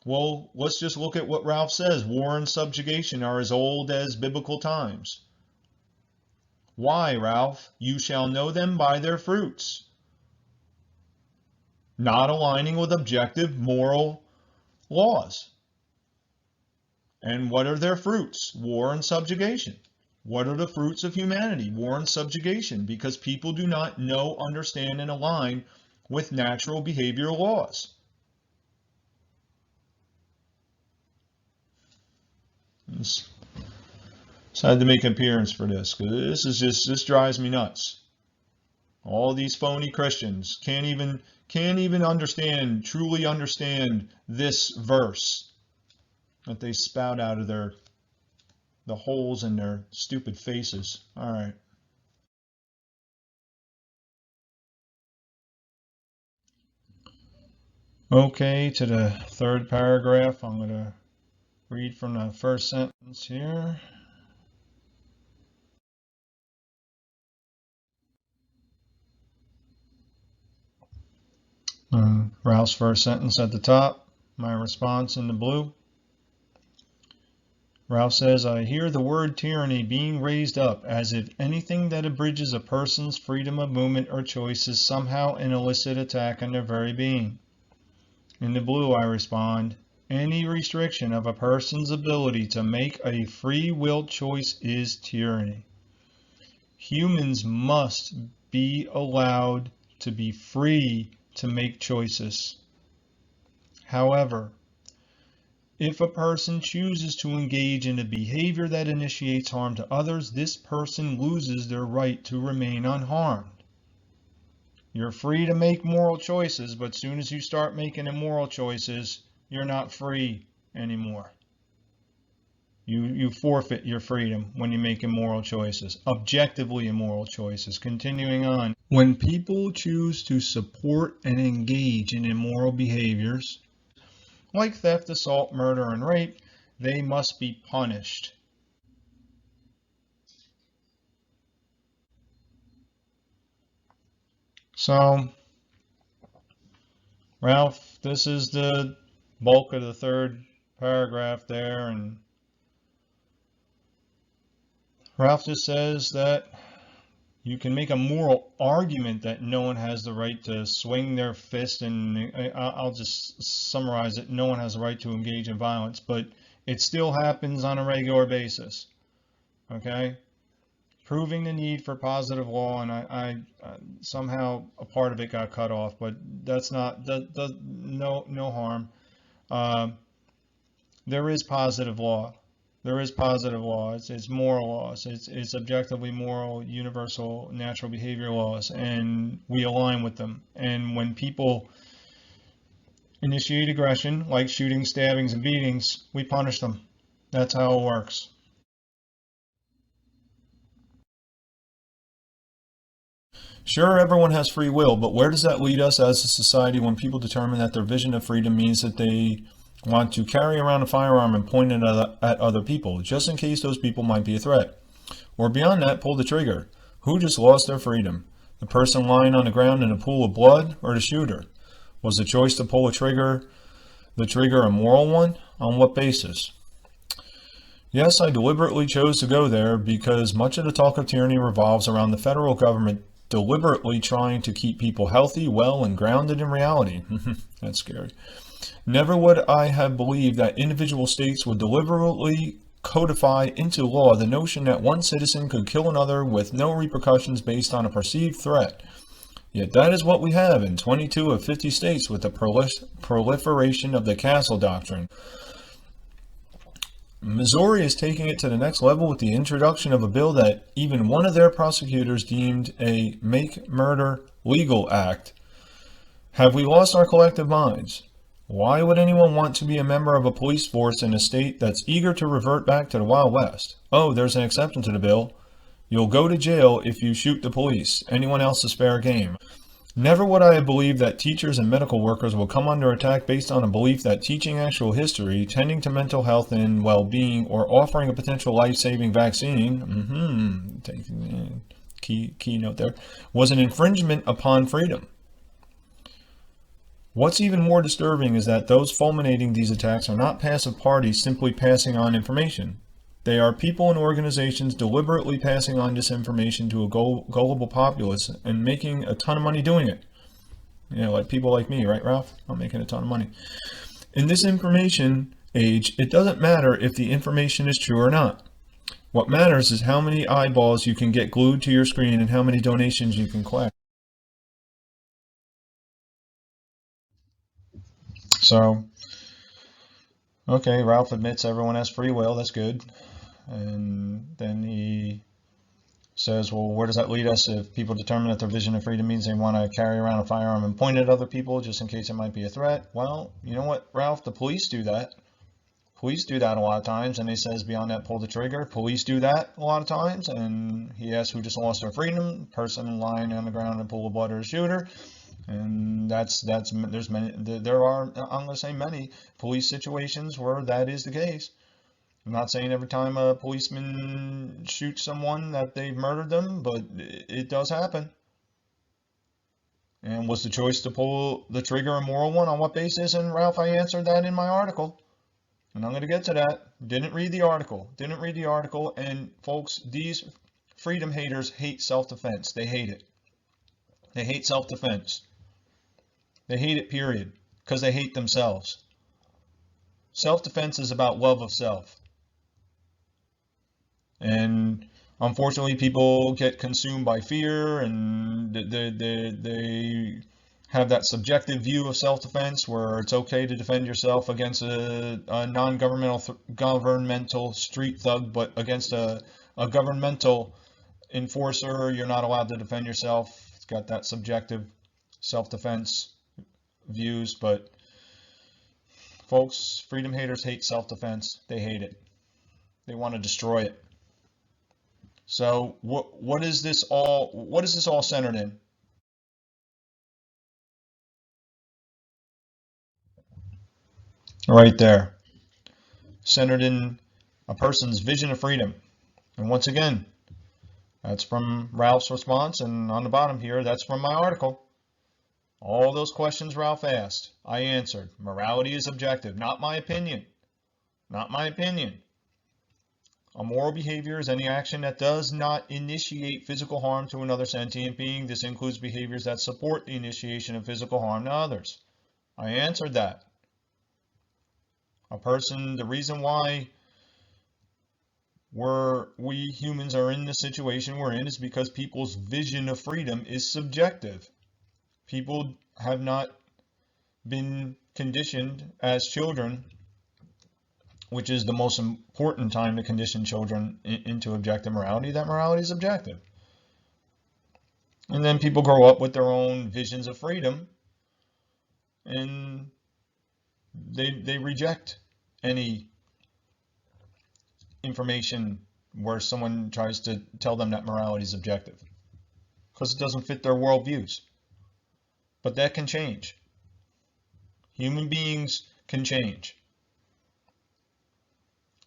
Well, let's just look at what Ralph says. War and subjugation are as old as biblical times. Why, Ralph? You shall know them by their fruits. Not aligning with objective moral laws. And what are their fruits? War and subjugation. What are the fruits of humanity? War and subjugation. Because people do not know, understand, and align with natural behavioral laws. Just had to make an appearance for this, because this drives me nuts. All these phony Christians can't even truly understand this verse that they spout out of the holes in their stupid faces. All right. Okay, to the third paragraph, I'm going to read from the first sentence here. Ralph's first sentence at the top, my response in the blue. Ralph says, I hear the word tyranny being raised up as if anything that abridges a person's freedom of movement or choice is somehow an illicit attack on their very being. In the blue, I respond, any restriction of a person's ability to make a free will choice is tyranny. Humans must be allowed to be free to make choices. However, if a person chooses to engage in a behavior that initiates harm to others, this person loses their right to remain unharmed. You're free to make moral choices, but as soon as you start making immoral choices, you're not free anymore. You forfeit your freedom when you make immoral choices, objectively immoral choices. Continuing on, when people choose to support and engage in immoral behaviors, like theft, assault, murder, and rape, they must be punished. So, Ralph, this is the bulk of the third paragraph there, and Ralph just says that You can make a moral argument that no one has the right to swing their fist, and I'll just summarize it. No one has the right to engage in violence, but it still happens on a regular basis. Okay? Proving the need for positive law, and I somehow a part of it got cut off, but that's not, no harm. There is positive law. There is positive law. It's moral laws. It's objectively moral, universal, natural behavior laws, and we align with them. And when people initiate aggression, like shooting, stabbings, and beatings, we punish them. That's how it works. Sure, everyone has free will, but where does that lead us as a society when people determine that their vision of freedom means that they want to carry around a firearm and point it at other people, just in case those people might be a threat? Or beyond that, pull the trigger. Who just lost their freedom? The person lying on the ground in a pool of blood, or the shooter? Was the choice to pull the trigger a moral one? On what basis? Yes, I deliberately chose to go there because much of the talk of tyranny revolves around the federal government deliberately trying to keep people healthy, well, and grounded in reality. That's scary. Never would I have believed that individual states would deliberately codify into law the notion that one citizen could kill another with no repercussions based on a perceived threat. Yet that is what we have in 22 of 50 states with the proliferation of the Castle Doctrine. Missouri is taking it to the next level with the introduction of a bill that even one of their prosecutors deemed a Make Murder Legal Act. Have we lost our collective minds? Why would anyone want to be a member of a police force in a state that's eager to revert back to the Wild West? Oh, there's an exception to the bill. You'll go to jail if you shoot the police. Anyone else is fair game. Never would I have believed that teachers and medical workers will come under attack based on a belief that teaching actual history, tending to mental health and well-being, or offering a potential life-saving vaccine, key note there, was an infringement upon freedom. What's even more disturbing is that those fulminating these attacks are not passive parties simply passing on information. They are people and organizations deliberately passing on disinformation to a gullible populace and making a ton of money doing it. You know, like people like me, right, Ralph? I'm making a ton of money. In this information age, it doesn't matter if the information is true or not. What matters is how many eyeballs you can get glued to your screen and how many donations you can collect. So, okay, Ralph admits everyone has free will. That's good. And then he says, well, where does that lead us if people determine that their vision of freedom means they want to carry around a firearm and point it at other people just in case it might be a threat? Well, you know what, Ralph? The police do that. Police do that a lot of times, and he says beyond that, pull the trigger. Police do that a lot of times, and he asks who just lost their freedom. Person lying on the ground in a pool of blood or a shooter. And there's many, there are, I'm going to say many police situations where that is the case. I'm not saying every time a policeman shoots someone that they've murdered them, but it does happen. And was the choice to pull the trigger a moral one? On what basis? And Ralph, I answered that in my article. And I'm going to get to that. Didn't read the article. And folks, these freedom haters hate self-defense. They hate it. They hate self-defense. They hate it, period. Because they hate themselves. Self-defense is about love of self. And unfortunately, people get consumed by fear, and they have that subjective view of self-defense where it's okay to defend yourself against a non-governmental street thug, but against a governmental enforcer, you're not allowed to defend yourself. It's got that subjective self-defense views, but folks, freedom haters hate self-defense. They hate it. They want to destroy it. So what is this all centered in? Right there. Centered in a person's vision of freedom. And once again, that's from Ralph's response, and on the bottom here, that's from my article. All those questions Ralph asked, I answered. Morality is objective, not my opinion. Not my opinion. A moral behavior is any action that does not initiate physical harm to another sentient being. This includes behaviors that support the initiation of physical harm to others. I answered that. The reason why we humans are in the situation we're in is because people's vision of freedom is subjective. People have not been conditioned as children, which is the most important time to condition children into objective morality, that morality is objective. And then people grow up with their own visions of freedom, and they reject any information where someone tries to tell them that morality is objective, because it doesn't fit their worldviews. But that can change. Human beings can change.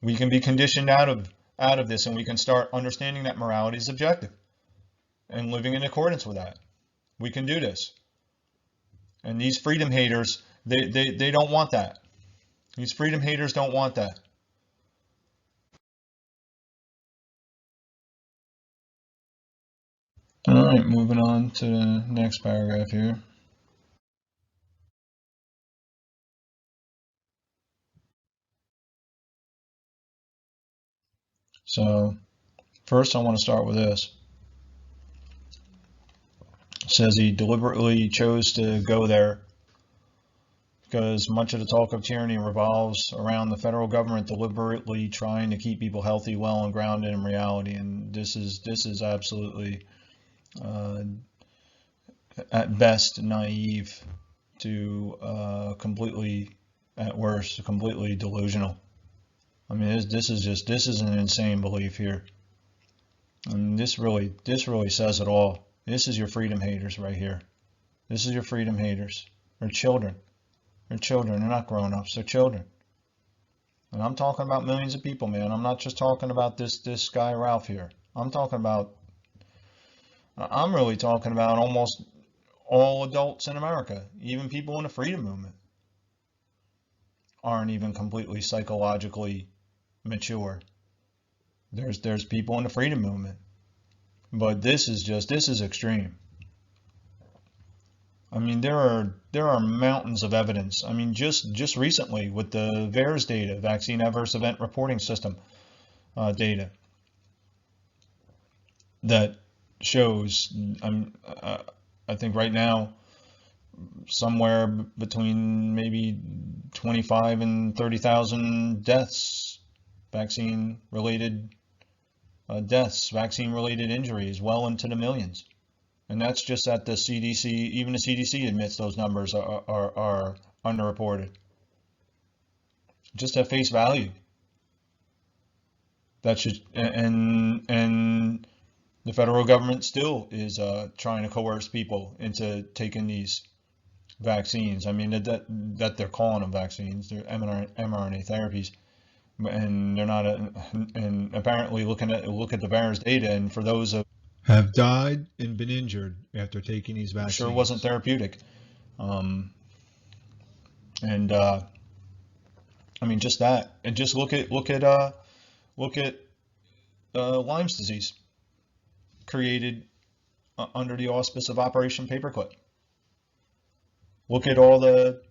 We can be conditioned out of this, and we can start understanding that morality is objective and living in accordance with that. We can do this. And these freedom haters, they don't want that. These freedom haters don't want that. All right, moving on to the next paragraph here. So first I want to start with this. It says he deliberately chose to go there because much of the talk of tyranny revolves around the federal government deliberately trying to keep people healthy, well, and grounded in reality. And this is absolutely, at best, naive to completely, at worst, completely delusional. I mean, this is an insane belief here. And this really says it all. This is your freedom haters right here. This is your freedom haters. They're children. They're children. They're not grown-ups. They're children. And I'm talking about millions of people, man. I'm not just talking about this guy Ralph here. I'm really talking about almost all adults in America. Even people in the freedom movement aren't even completely psychologically mature. There's people in the freedom movement. But this is extreme. I mean, there are mountains of evidence. I mean, just recently with the VAERS data, Vaccine Adverse Event Reporting System data, that shows, I think right now, somewhere between maybe 25 and 30,000 deaths, vaccine-related deaths, vaccine-related injuries, well into the millions. And that's just at the CDC. Even the CDC admits those numbers are underreported. Just at face value. That should, and the federal government still is trying to coerce people into taking these vaccines. I mean, that they're calling them vaccines. They're mRNA therapies. And they're not, and apparently look at the VAERS data, and for those of have died and been injured after taking these vaccines, sure wasn't therapeutic. I mean, just that, and just look at Lyme's disease, created under the auspice of Operation Paperclip. Look at all the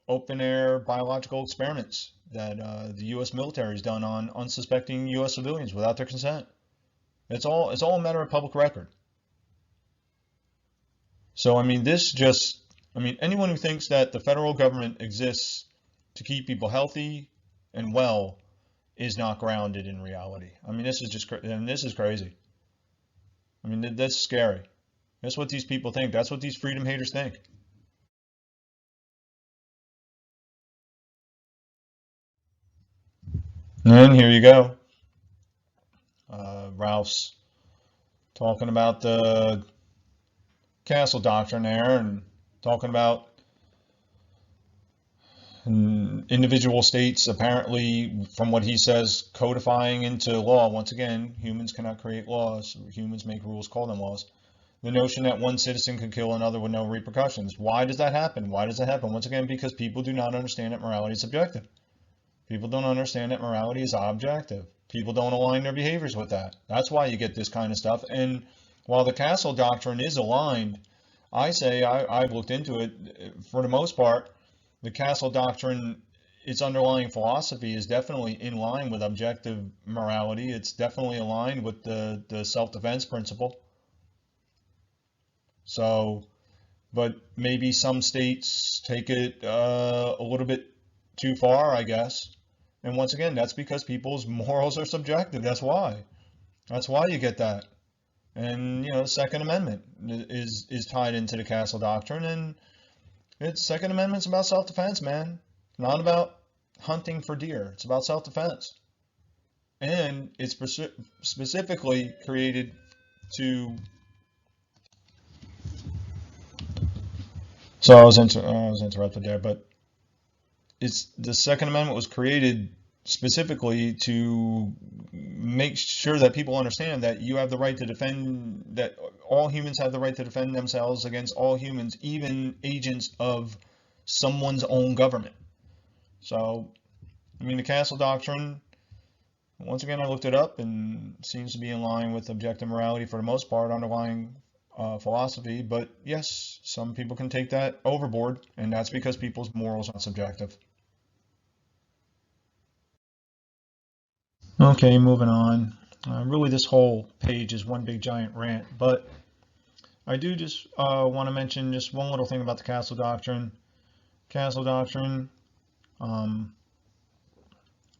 open air biological experiments that the U.S. military has done on unsuspecting U.S. civilians without their consent. It's all a matter of public record. So I mean, anyone who thinks that the federal government exists to keep people healthy and well is not grounded in reality. I mean, this is crazy. I mean, that's scary. That's what these people think. That's what these freedom haters think. And here you go. Ralph's talking about the Castle Doctrine there, and talking about individual states apparently, from what he says, codifying into law. Once again, humans cannot create laws. Humans make rules, call them laws. The notion that one citizen can kill another with no repercussions. Why does that happen? Why does that happen? Once again, because people do not understand that morality is subjective. People don't understand that morality is objective. People don't align their behaviors with that. That's why you get this kind of stuff. And while the Castle Doctrine is aligned, I say I've looked into it. For the most part, the Castle Doctrine, its underlying philosophy is definitely in line with objective morality. It's definitely aligned with the self-defense principle. So, but maybe some states take it a little bit too far, I guess. And once again, that's because people's morals are subjective. That's why. That's why you get that. And you know, the Second Amendment is tied into the Castle Doctrine, and it's Second Amendment's about self-defense, man. Not about hunting for deer. It's about self-defense, and it's specifically created to. So I was interrupted there, but it's the Second Amendment was created specifically to make sure that people understand that you have the right to defend, that all humans have the right to defend themselves against all humans, even agents of someone's own government. So, I mean, the Castle Doctrine, once again, I looked it up and it seems to be in line with objective morality for the most part, underlying philosophy. But yes, some people can take that overboard, and that's because people's morals are subjective. Okay, moving on. Really, this whole page is one big giant rant, but I do just want to mention just one little thing about the Castle Doctrine. Castle Doctrine,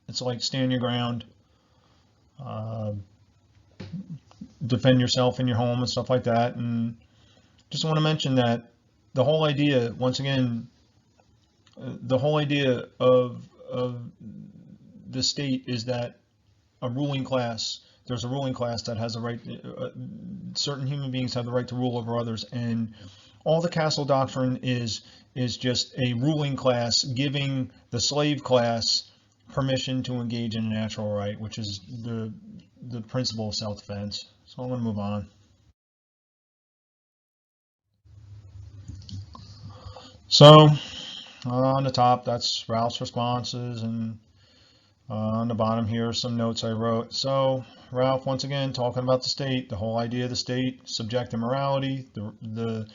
it's like stand your ground, defend yourself in your home and stuff like that. And just want to mention that the whole idea, once again, the whole idea of the state is that a ruling class, there's a ruling class that has a right, certain human beings have the right to rule over others, and all the Castle Doctrine is just a ruling class giving the slave class permission to engage in a natural right, which is the principle of self-defense. So I'm going to move on. So on the top, that's Ralph's responses, and on the bottom here are some notes I wrote. So Ralph, once again, talking about the state, the whole idea of the state, subjective morality, the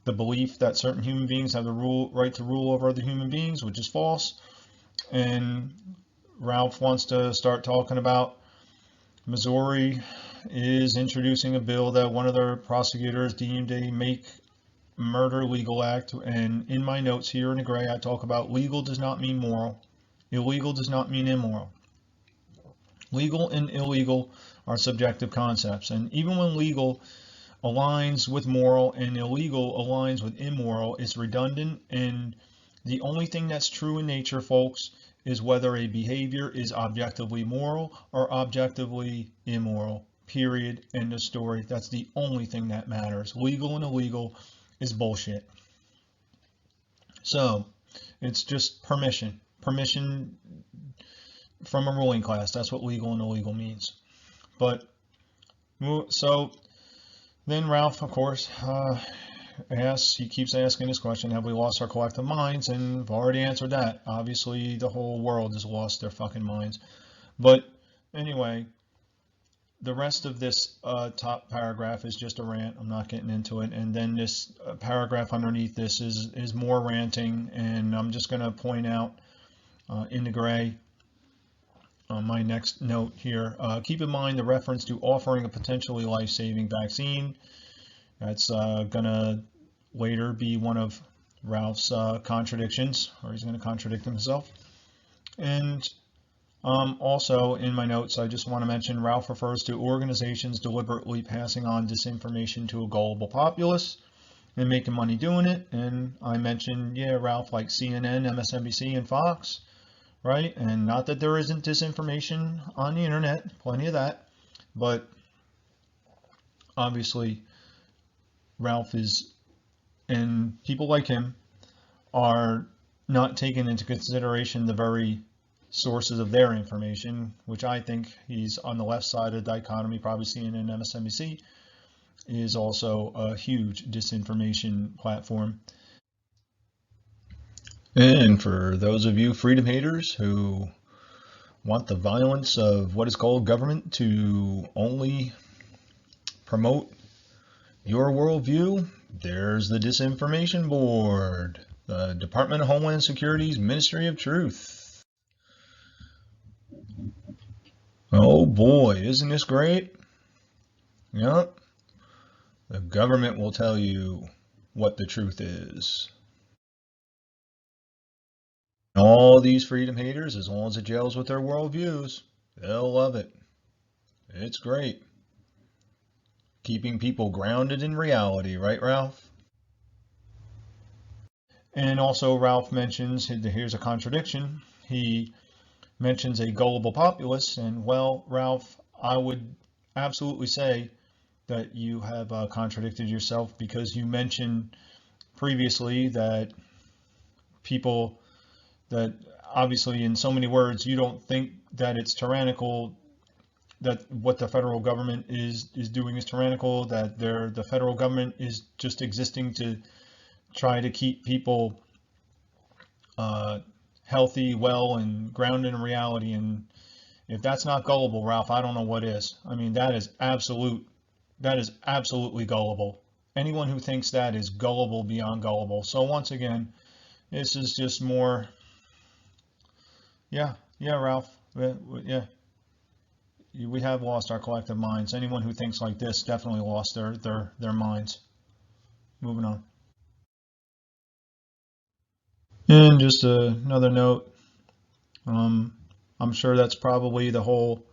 belief that certain human beings have the right to rule over other human beings, which is false. And Ralph wants to start talking about Missouri is introducing a bill that one of their prosecutors deemed a make murder legal act. And in my notes here in the gray, I talk about legal does not mean moral. Illegal does not mean immoral. Legal and illegal are subjective concepts. And even when legal aligns with moral and illegal aligns with immoral, it's redundant. And the only thing that's true in nature, folks, is whether a behavior is objectively moral or objectively immoral. Period. End of story. That's the only thing that matters. Legal and illegal is bullshit. So it's just permission. Permission from a ruling class. That's what legal and illegal means. But so then Ralph, of course, he keeps asking this question, have we lost our collective minds? And I've already answered that. Obviously, the whole world has lost their fucking minds. But anyway, the rest of this top paragraph is just a rant. I'm not getting into it. And then this paragraph underneath this is more ranting. And I'm just going to point out in the gray on my next note here. Keep in mind the reference to offering a potentially life-saving vaccine. That's going to later be one of Ralph's contradictions, or he's going to contradict himself. And also in my notes, I just want to mention Ralph refers to organizations deliberately passing on disinformation to a gullible populace and making money doing it. And I mentioned, yeah, Ralph, like CNN, MSNBC, and Fox, right? And not that there isn't disinformation on the internet, plenty of that, but obviously Ralph is, and people like him are not taking into consideration the very sources of their information, which I think he's on the left side of the dichotomy, probably CNN, MSNBC, is also a huge disinformation platform. And for those of you freedom haters who Want the violence of what is called government to only promote your worldview? There's the Disinformation Board, the Department of Homeland Security's Ministry of Truth. Oh boy, isn't this great? Yep. The government will tell you what the truth is. All these freedom haters, as long as it gels with their worldviews, they'll love it. It's great. Keeping people grounded in reality, right, Ralph? And also, Ralph mentions, here's a contradiction. He mentions a gullible populace, and well, Ralph, I would absolutely say that you have contradicted yourself, because you mentioned previously that people, that obviously in so many words you don't think that it's tyrannical, that what the federal government is doing is tyrannical, that the federal government is just existing to try to keep people healthy, well, and grounded in reality. And if that's not gullible, Ralph, I don't know what is. I mean, that is absolutely gullible. Anyone who thinks that is gullible beyond gullible. So once again, this is just more, yeah, Ralph, yeah. We have lost our collective minds. Anyone who thinks like this definitely lost their minds. Moving on. And just another note, I'm sure that's probably the whole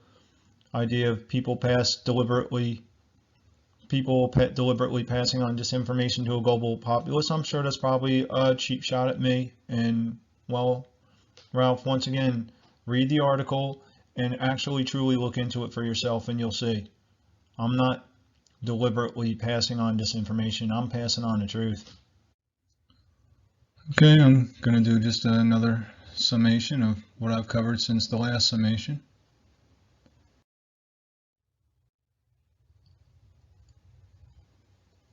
idea of people deliberately passing on disinformation to a global populace. I'm sure that's probably a cheap shot at me. And well, Ralph, once again, read the article and actually truly look into it for yourself, and you'll see. I'm not deliberately passing on disinformation. I'm passing on the truth. Okay, I'm going to do just another summation of what I've covered since the last summation.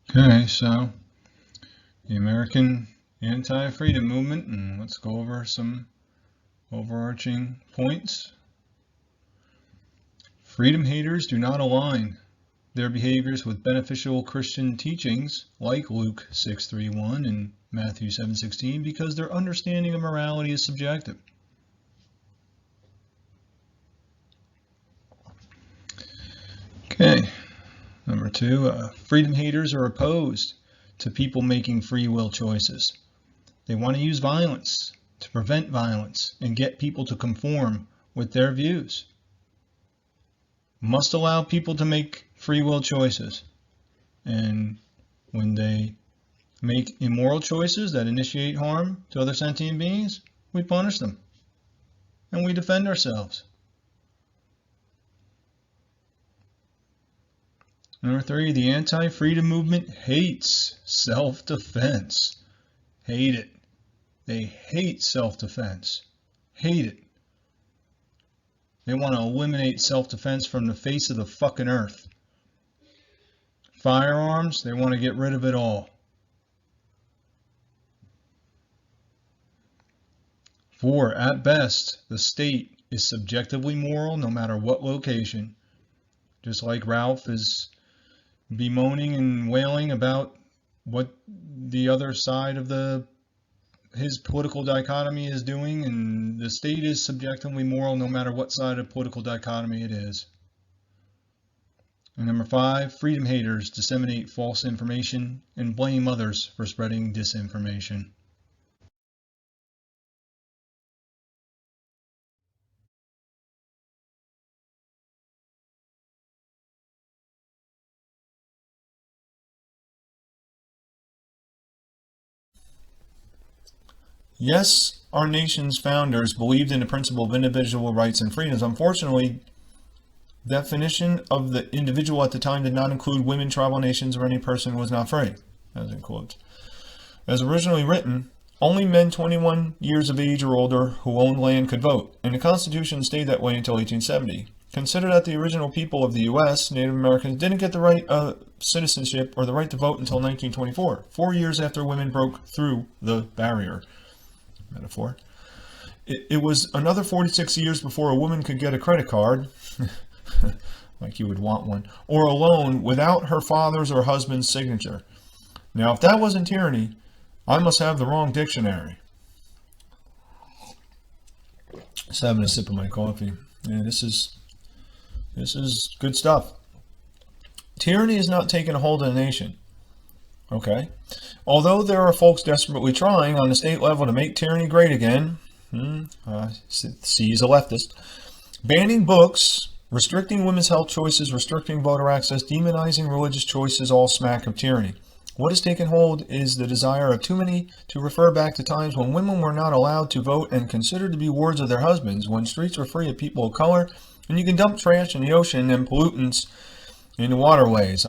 Okay, so the American Anti-Freedom Movement, and let's go over some overarching points. Freedom haters do not align their behaviors with beneficial Christian teachings like Luke 6:31 and Matthew 7:16 because their understanding of morality is subjective. Okay, number 2, freedom haters are opposed to people making free will choices. They want to use violence to prevent violence and get people to conform with their views. Must allow people to make free will choices. And when they make immoral choices that initiate harm to other sentient beings, we punish them and we defend ourselves. Number 3, the anti-freedom movement hates self-defense. Hate it. They hate self-defense. Hate it. They want to eliminate self-defense from the face of the fucking earth. Firearms, they want to get rid of it all. 4, at best, the state is subjectively moral no matter what location. Just like Ralph is bemoaning and wailing about what the other side of his political dichotomy is doing, and the state is subjectively moral no matter what side of political dichotomy it is. And number 5, freedom haters disseminate false information and blame others for spreading disinformation. Yes, our nation's founders believed in the principle of individual rights and freedoms. Unfortunately, the definition of the individual at the time did not include women, tribal nations, or any person who was not free, as in quotes. As originally written, only men 21 years of age or older who owned land could vote, and the Constitution stayed that way until 1870. Consider that the original people of the U.S., Native Americans, didn't get the right of citizenship or the right to vote until 1924, 4 years after women broke through the barrier. Metaphor. It was another 46 years before a woman could get a credit card, like you would want one, or a loan without her father's or husband's signature. Now, if that wasn't tyranny, I must have the wrong dictionary. Just having a sip of my coffee. Yeah, this is good stuff. Tyranny is not taking a hold of the nation. Okay. Although there are folks desperately trying on the state level to make tyranny great again, C is a leftist, banning books, restricting women's health choices, restricting voter access, demonizing religious choices, all smack of tyranny. What has taken hold is the desire of too many to refer back to times when women were not allowed to vote and considered to be wards of their husbands, when streets were free of people of color, and you can dump trash in the ocean and pollutants in the waterways.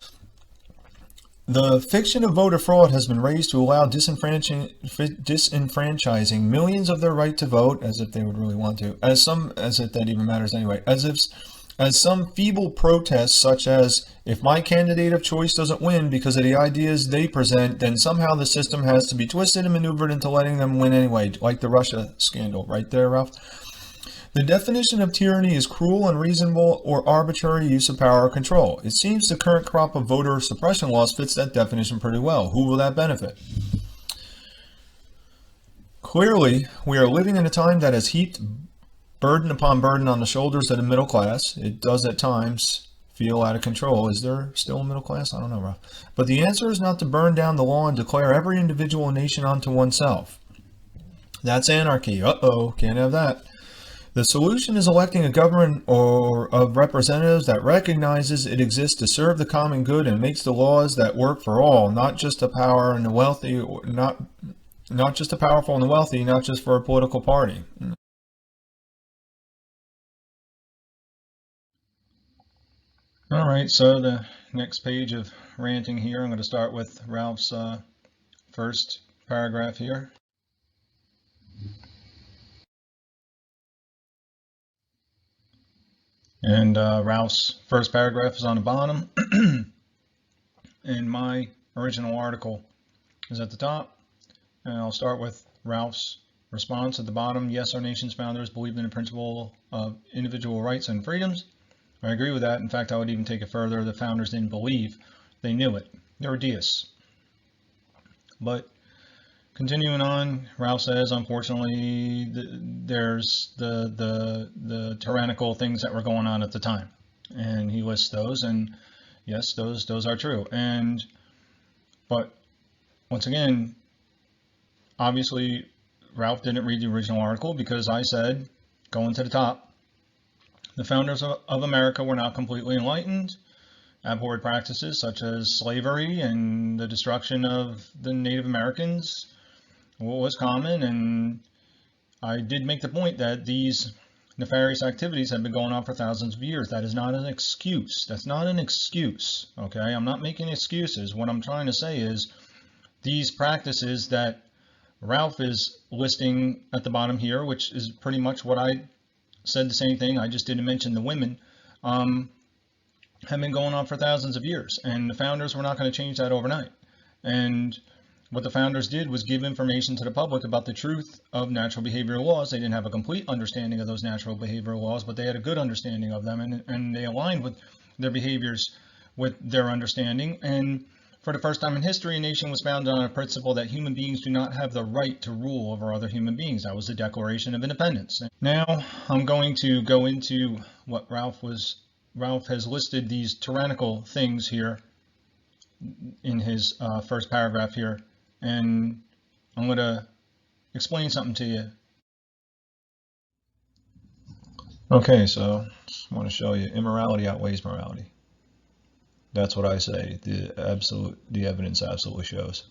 The fiction of voter fraud has been raised to allow disenfranchising millions of their right to vote, as if they would really want to, as if that even matters anyway, as some feeble protests, such as, if my candidate of choice doesn't win because of the ideas they present, then somehow the system has to be twisted and maneuvered into letting them win anyway, like the Russia scandal. Right there, Ralph? The definition of tyranny is cruel, unreasonable, or arbitrary use of power or control. It seems the current crop of voter suppression laws fits that definition pretty well. Who will that benefit? Clearly, we are living in a time that has heaped burden upon burden on the shoulders of the middle class. It does at times feel out of control. Is there still a middle class? I don't know, Ralph. But the answer is not to burn down the law and declare every individual nation unto oneself. That's anarchy. Uh-oh, can't have that. The solution is electing a government or of representatives that recognizes it exists to serve the common good and makes the laws that work for all, not just the power and the wealthy, not just the powerful and the wealthy, not just for a political party. All right, so the next page of ranting here, I'm going to start with Ralph's first paragraph here. And Ralph's first paragraph is on the bottom, and my original article is at the top. And I'll start with Ralph's response at the bottom. Yes, our nation's founders believed in the principle of individual rights and freedoms. I agree with that. In fact, I would even take it further. The founders didn't believe, they knew it. They were deists. But continuing on, Ralph says, unfortunately, there's the tyrannical things that were going on at the time, and he lists those, and yes, those are true. But once again, obviously, Ralph didn't read the original article, because I said, going to the top, the founders of America were not completely enlightened, abhorred practices such as slavery and the destruction of the Native Americans was common, and I did make the point that these nefarious activities have been going on for thousands of years. That is not an excuse. That's not an excuse, okay? I'm not making excuses. What I'm trying to say is these practices that Ralph is listing at the bottom here, which is pretty much what I said, the same thing, I just didn't mention the women, have been going on for thousands of years, and the founders were not going to change that overnight. And what the founders did was give information to the public about the truth of natural behavioral laws. They didn't have a complete understanding of those natural behavioral laws, but they had a good understanding of them, and they aligned with their behaviors with their understanding. And for the first time in history, a nation was founded on a principle that human beings do not have the right to rule over other human beings. That was the Declaration of Independence. Now I'm going to go into what Ralph has listed these tyrannical things here in his first paragraph here, and I'm going to explain something to you. Okay, so just want to show you, immorality outweighs morality. That's what I say. The evidence absolutely shows.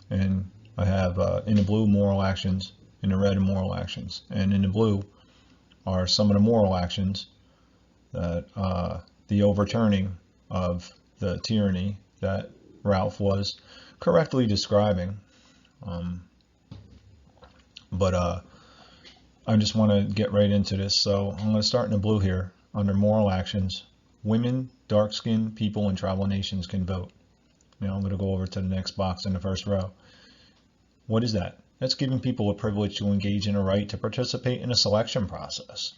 And I have in the blue moral actions, in the red immoral actions, and in the blue are some of the moral actions that the overturning of the tyranny that Ralph was correctly describing. But I just want to get right into this. So I'm going to start in the blue here under moral actions. Women, dark-skinned people, and tribal nations can vote. Now I'm going to go over to the next box in the first row. What is that? That's giving people a privilege to engage in a right to participate in a selection process.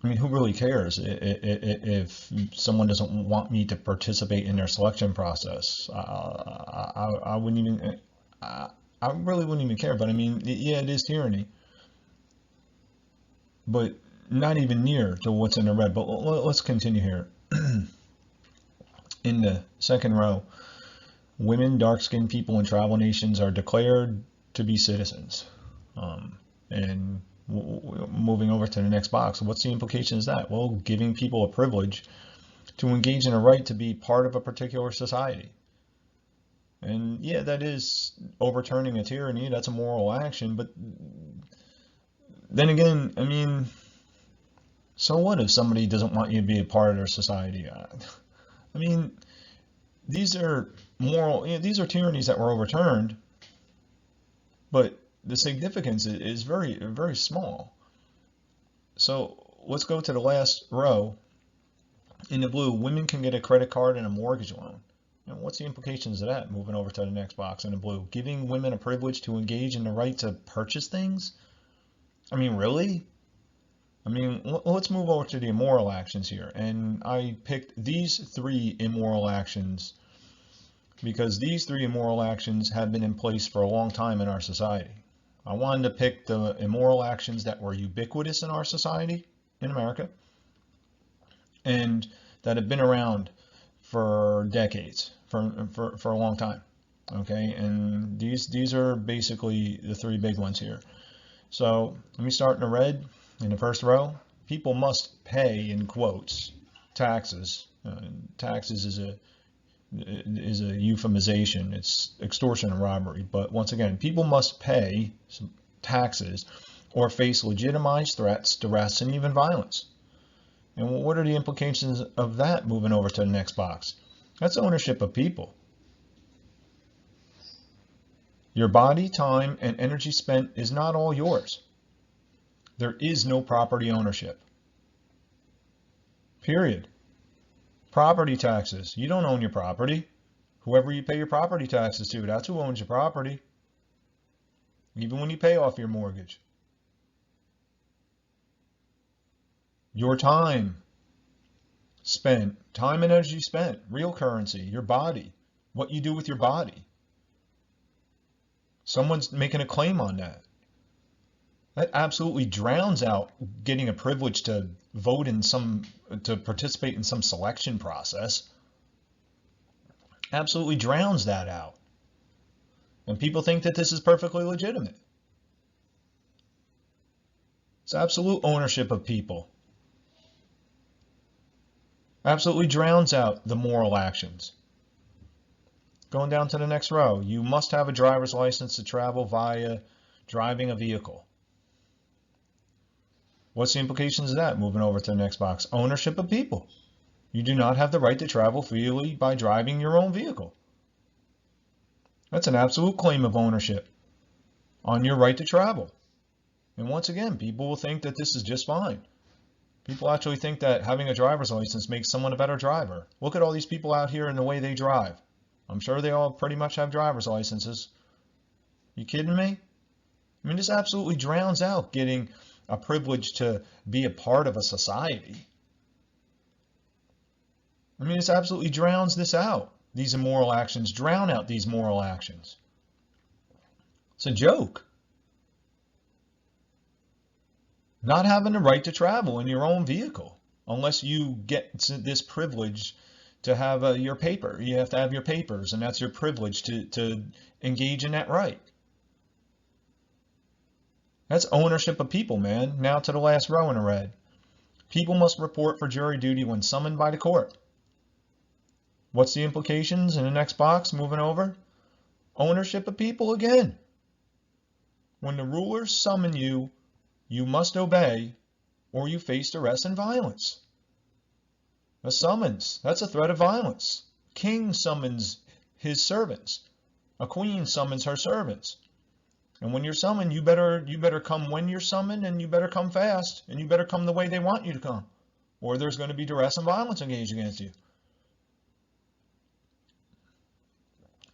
Who really cares if someone doesn't want me to participate in their selection process? I wouldn't even, I really wouldn't even care. But I mean, yeah, it is tyranny, but not even near to what's in the red. But let's continue here. In the second row, women, dark-skinned people, and tribal nations are declared to be citizens. And moving over to the next box, what's the implication of that? Well, giving people a privilege to engage in a right to be part of a particular society. And yeah, that is overturning a tyranny. That's a moral action. But then again, I mean, so what if somebody doesn't want you to be a part of their society? I mean, these are moral, these are tyrannies that were overturned, but the significance is very, very small. So let's go to the last row. In the blue, women can get a credit card and a mortgage loan. And what's the implications of that? Moving over to the next box in the blue. Giving women a privilege to engage in the right to purchase things? I mean, really? I mean, let's move over to the immoral actions here. And I picked these 3 immoral actions because these 3 immoral actions have been in place for a long time in our society. I wanted to pick the immoral actions that were ubiquitous in our society, in America, and that have been around for decades, for a long time. Okay, and these are basically the 3 big ones here. So let me start in the red. In the first row, people must pay, in quotes, taxes. Taxes is a euphemization. It's extortion and robbery. But once again, people must pay taxes or face legitimized threats, duress, and even violence. And what are the implications of that? Moving over to the next box. That's ownership of people. Your body, time, and energy spent is not all yours. There is no property ownership. Period. Property taxes. You don't own your property. Whoever you pay your property taxes to, that's who owns your property. Even when you pay off your mortgage. Your time spent, time and energy spent, real currency, your body, what you do with your body. Someone's making a claim on that. That absolutely drowns out getting a privilege to vote in to participate in some selection process. Absolutely drowns that out. And people think that this is perfectly legitimate. It's absolute ownership of people. Absolutely drowns out the moral actions. Going down to the next row, you must have a driver's license to travel via driving a vehicle. What's the implications of that? Moving over to the next box. Ownership of people. You do not have the right to travel freely by driving your own vehicle. That's an absolute claim of ownership on your right to travel. And once again, people will think that this is just fine. People actually think that having a driver's license makes someone a better driver. Look at all these people out here and the way they drive. I'm sure they all pretty much have driver's licenses. You kidding me? I mean, this absolutely drowns out getting a privilege to be a part of a society. I mean, this absolutely drowns this out. These immoral actions drown out these moral actions. It's a joke. Not having the right to travel in your own vehicle unless you get this privilege to have your paper. You have to have your papers, and that's your privilege to engage in that right. That's ownership of people, man. Now to the last row in the red. People must report for jury duty when summoned by the court. What's the implications in the next box? Moving over. Ownership of people again. When the rulers summon you, you must obey, or you face arrest and violence. A summons, that's a threat of violence. King summons his servants. A queen summons her servants. And when you're summoned, you better come when you're summoned, and you better come fast, and you better come the way they want you to come, or there's going to be duress and violence engaged against you.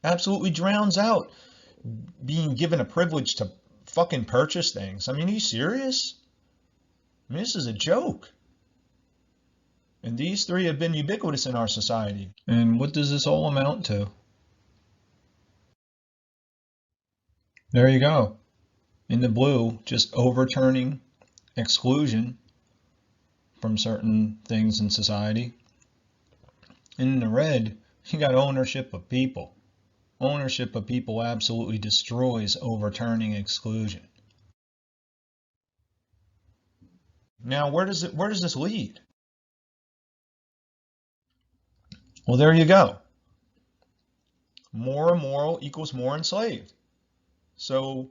absolutely drowns out being given a privilege to fucking purchase things. I mean, are you serious? I mean, this is a joke. And these three have been ubiquitous in our society. And what does this all amount to? There you go. In the blue, just overturning exclusion from certain things in society. In the red, you got ownership of people. Ownership of people absolutely destroys overturning exclusion. Now, where does this lead? Well, there you go. More immoral equals more enslaved. So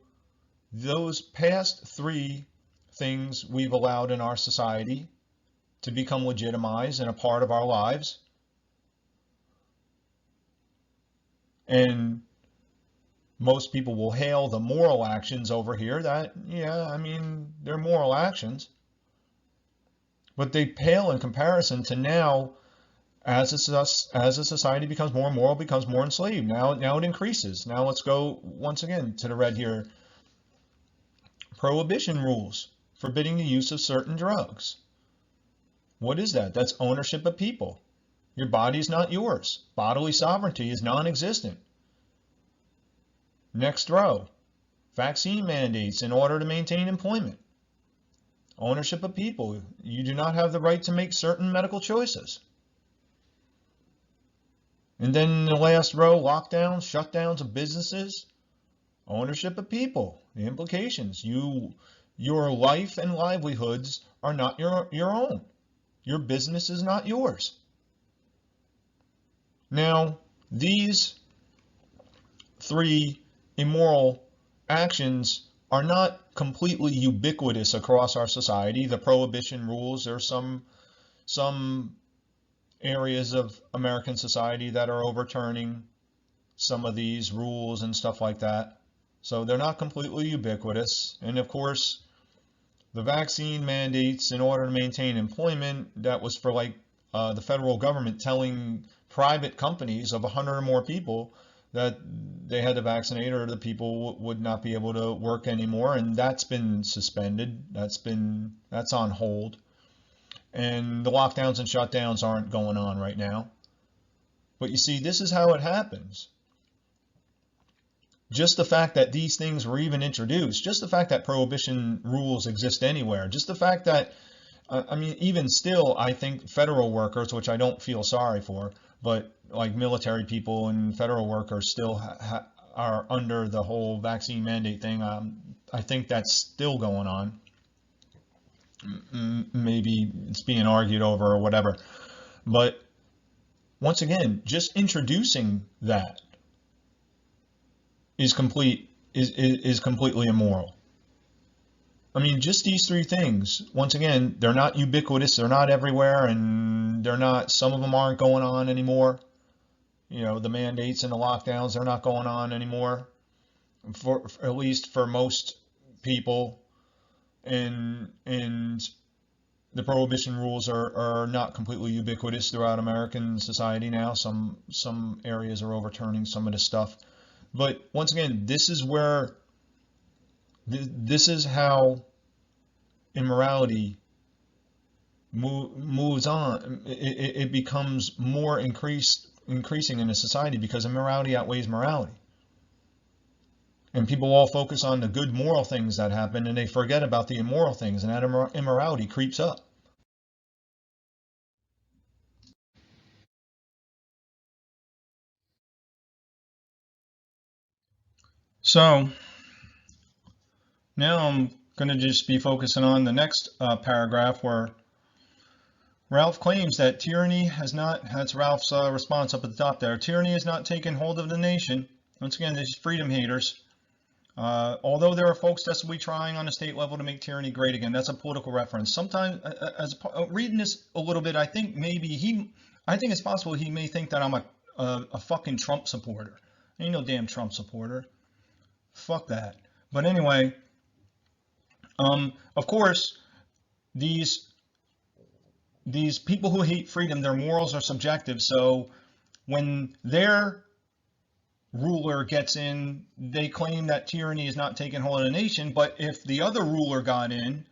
those past three things we've allowed in our society to become legitimized and a part of our lives, and most people will hail the moral actions over here that, yeah, I mean, they're moral actions, but they pale in comparison to now, as a society becomes more moral, becomes more enslaved. Now it increases. Now let's go once again to the red here. Prohibition rules, forbidding the use of certain drugs. What is that? That's ownership of people. Your body is not yours. Bodily sovereignty is non-existent. Next row, vaccine mandates in order to maintain employment. Ownership of people. You do not have the right to make certain medical choices. And then in the last row, lockdowns, shutdowns of businesses. Ownership of people. The implications. Your life and livelihoods are not your own. Your business is not yours. Now, these three immoral actions are not completely ubiquitous across our society. The prohibition rules, there are some areas of American society that are overturning some of these rules and stuff like that. So they're not completely ubiquitous. And of course, the vaccine mandates in order to maintain employment, that was for like the federal government telling private companies of 100 or more people that they had to vaccinate or the people would not be able to work anymore. And that's been suspended. That's on hold. And the lockdowns and shutdowns aren't going on right now. But you see, this is how it happens. Just the fact that these things were even introduced, just the fact that prohibition rules exist anywhere, just the fact that, I mean, even still, I think federal workers, which I don't feel sorry for, but like military people and federal workers still are under the whole vaccine mandate thing. I think that's still going on. Maybe it's being argued over or whatever. But once again, just introducing that is completely immoral. I mean, just these three things, once again, they're not ubiquitous, they're not everywhere, and some of them aren't going on anymore. You know, the mandates and the lockdowns, they're not going on anymore, for at least for most people. And the prohibition rules are not completely ubiquitous throughout American society now. Some areas are overturning some of this stuff. But once again, this is how immorality moves on. It becomes more increasing in a society because immorality outweighs morality. And people all focus on the good moral things that happen, and they forget about the immoral things, and that immorality creeps up. So now I'm going to just be focusing on the next paragraph where Ralph claims that tyranny has not, that's Ralph's response up at the top there, tyranny has not taken hold of the nation. Once again, these freedom haters. Although there are folks desperately trying on a state level to make tyranny great again. That's a political reference. Sometimes, reading this a little bit, I think it's possible he may think that I'm a fucking Trump supporter. Ain't no damn Trump supporter. Fuck that. But anyway, of course, these people who hate freedom, their morals are subjective. So when they're ruler gets in, they claim that tyranny is not taking hold of the nation. But if the other ruler got in,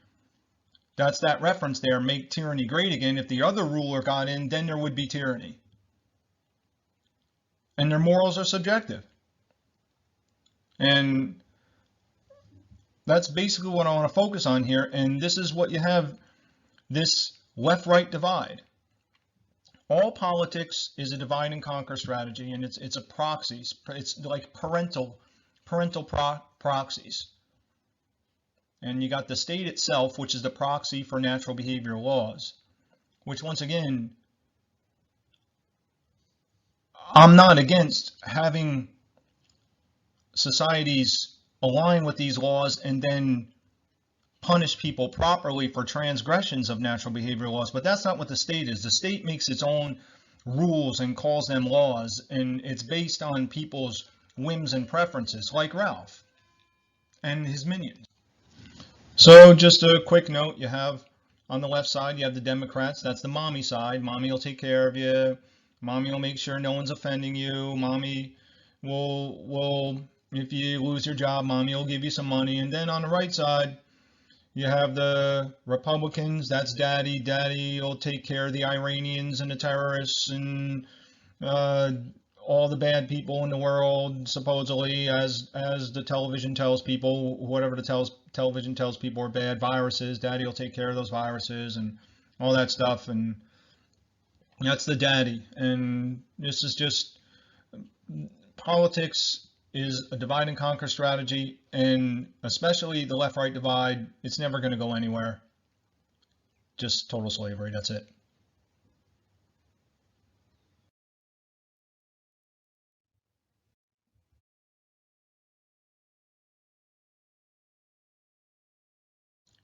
that's that reference there, make tyranny great again. If the other ruler got in, then there would be tyranny. And their morals are subjective. And that's basically what I want to focus on here. And this is what you have, this left-right divide. All politics is a divide and conquer strategy, and it's a proxy. It's like parental proxies. And you got the state itself, which is the proxy for natural behavioral laws, which once again, I'm not against having societies align with these laws and then punish people properly for transgressions of natural behavioral laws, but that's not what the state is. The state makes its own rules and calls them laws, and it's based on people's whims and preferences, like Ralph and his minions. So just a quick note, you have on the left side, you have the Democrats. That's the mommy side. Mommy will take care of you. Mommy will make sure no one's offending you. Mommy will, if you lose your job, mommy will give you some money. And then on the right side, you have the Republicans. That's daddy. Daddy will take care of the Iranians and the terrorists and all the bad people in the world, supposedly, as the television tells people, whatever the television tells people are bad, viruses. Daddy will take care of those viruses and all that stuff. And that's the daddy. And this is just, politics is a divide and conquer strategy, and especially the left-right divide, it's never going to go anywhere. Just total slavery, that's it.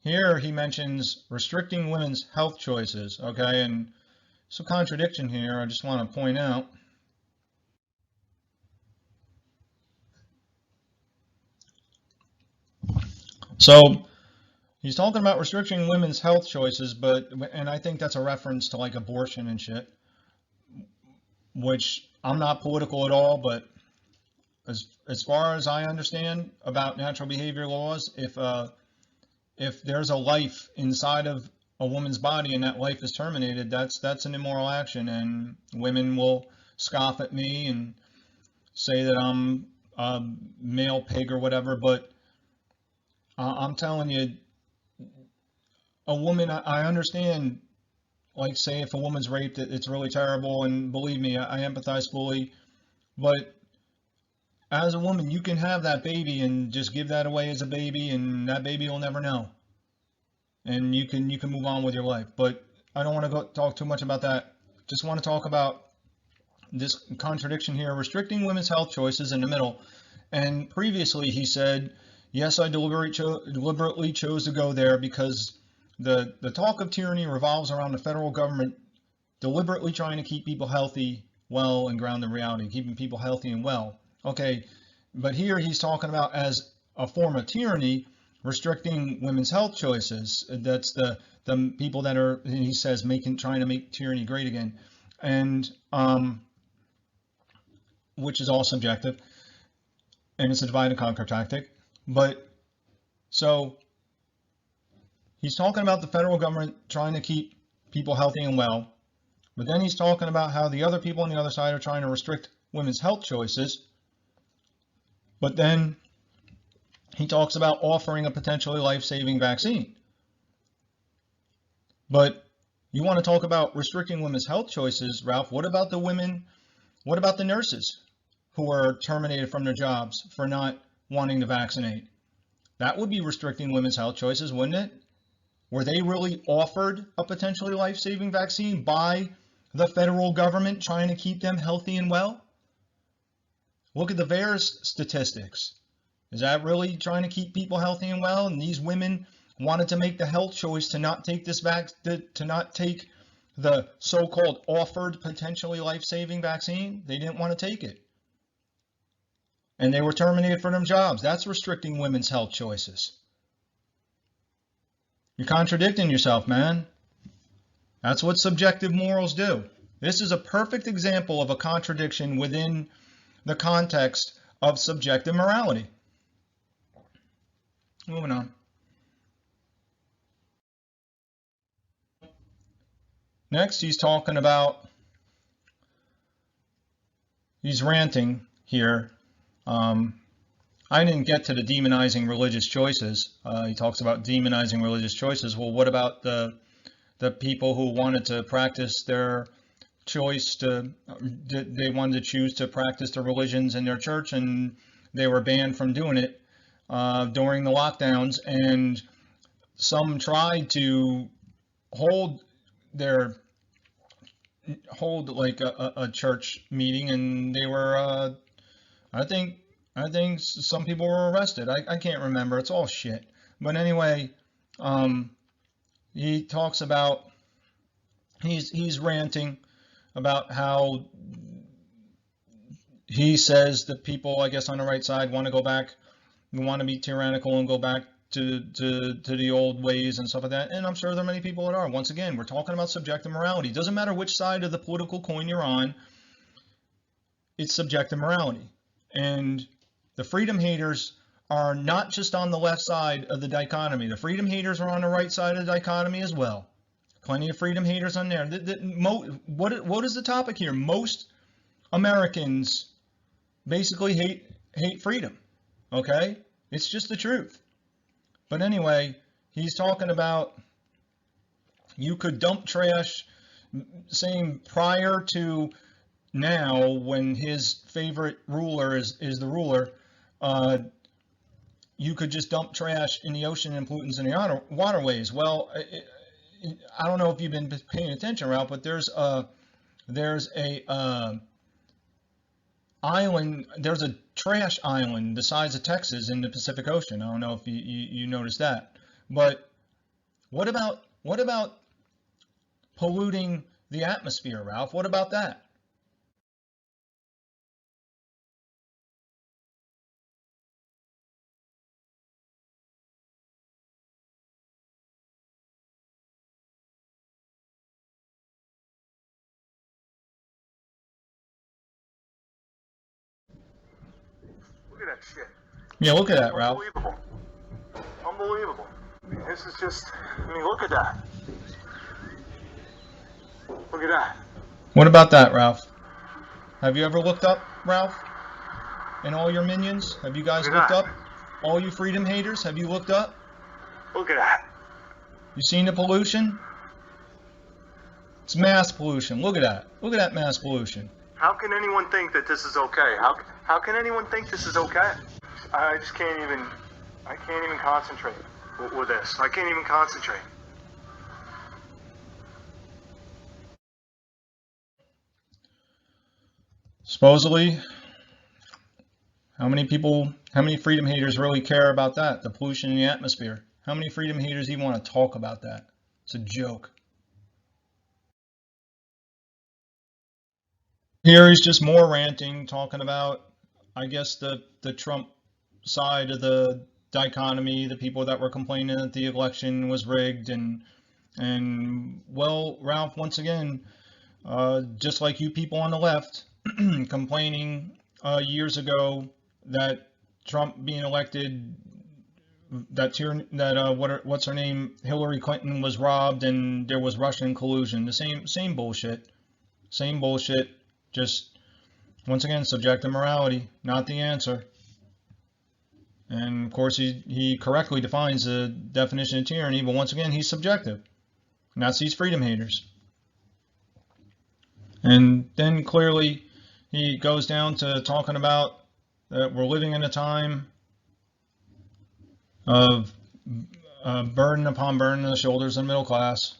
Here he mentions restricting women's health choices, okay, and it's a contradiction here I just want to point out. So he's talking about restricting women's health choices, and I think that's a reference to like abortion and shit, which I'm not political at all, but as far as I understand about natural behavior laws, if there's a life inside of a woman's body and that life is terminated, that's an immoral action, and women will scoff at me and say that I'm a male pig or whatever, but I'm telling you, a woman, I understand, like say if a woman's raped, it's really terrible, and believe me, I empathize fully, but as a woman, you can have that baby and just give that away as a baby, and that baby will never know. And you can move on with your life. But I don't want to go talk too much about that. Just want to talk about this contradiction here, restricting women's health choices in the middle. And previously he said, yes, I deliberately chose to go there because the talk of tyranny revolves around the federal government deliberately trying to keep people healthy, well, and grounded in reality, keeping people healthy and well. Okay, but here he's talking about as a form of tyranny, restricting women's health choices. That's the people that are, he says, trying to make tyranny great again, and which is all subjective, and it's a divide and conquer tactic. But so he's talking about the federal government trying to keep people healthy and well, but then he's talking about how the other people on the other side are trying to restrict women's health choices. But then he talks about offering a potentially life-saving vaccine. But you want to talk about restricting women's health choices, Ralph, what about the women, what about the nurses who are terminated from their jobs for not wanting to vaccinate? That would be restricting women's health choices, wouldn't it? Were they really offered a potentially life-saving vaccine by the federal government trying to keep them healthy and well? Look at the VAERS statistics. Is that really trying to keep people healthy and well? And these women wanted to make the health choice to not take this to not take the so-called offered potentially life-saving vaccine. They didn't want to take it. And they were terminated from their jobs. That's restricting women's health choices. You're contradicting yourself, man. That's what subjective morals do. This is a perfect example of a contradiction within the context of subjective morality. Moving on. Next, he's talking about, he's ranting here. I didn't get to the demonizing religious choices. He talks about demonizing religious choices. Well, what about the people who wanted to practice their choice they wanted to choose to practice their religions in their church, and they were banned from doing it during the lockdowns, and some tried to hold like a church meeting, and they were I think some people were arrested. I can't remember. It's all shit. But anyway, he talks about, he's ranting about how he says that people, I guess, on the right side want to go back, want to be tyrannical and go back to the old ways and stuff like that. And I'm sure there are many people that are. Once again, we're talking about subjective morality. It doesn't matter which side of the political coin you're on, it's subjective morality. And the freedom haters are not just on the left side of the dichotomy. The freedom haters are on the right side of the dichotomy as well. Plenty of freedom haters on there. What is the topic here? Most Americans basically hate freedom. Okay? It's just the truth. But anyway, he's talking about you could dump trash, saying prior to now, when his favorite ruler is the ruler, you could just dump trash in the ocean and pollutants in the waterways. Well, I don't know if you've been paying attention, Ralph, but there's a island, there's a trash island the size of Texas in the Pacific Ocean. I don't know if you noticed that. But what about polluting the atmosphere, Ralph? What about that? Look at that shit. Yeah, look at that, Ralph. Unbelievable. Unbelievable. I mean, this is just, I mean, look at that. Look at that. What about that, Ralph? Have you ever looked up, Ralph? And all your minions? Have you guys looked up? All you freedom haters, have you looked up? Look at that. You seen the pollution? It's mass pollution. Look at that. Look at that mass pollution. How can anyone think that this is okay? How can anyone think this is okay? I just can't even concentrate with this. I can't even concentrate. Supposedly, how many freedom haters really care about that? The pollution in the atmosphere. How many freedom haters even want to talk about that? It's a joke. Here he's just more ranting, talking about, I guess, the Trump side of the dichotomy, the people that were complaining that the election was rigged, and well, Ralph, once again, just like you people on the left complaining years ago that Trump being elected, what's her name, Hillary Clinton was robbed and there was Russian collusion. The same bullshit. Same bullshit. Just once again, subjective morality, not the answer. And of course, he correctly defines the definition of tyranny, but once again, he's subjective. And that's these freedom haters. And then clearly, he goes down to talking about that we're living in a time of burden upon burden on the shoulders of the middle class.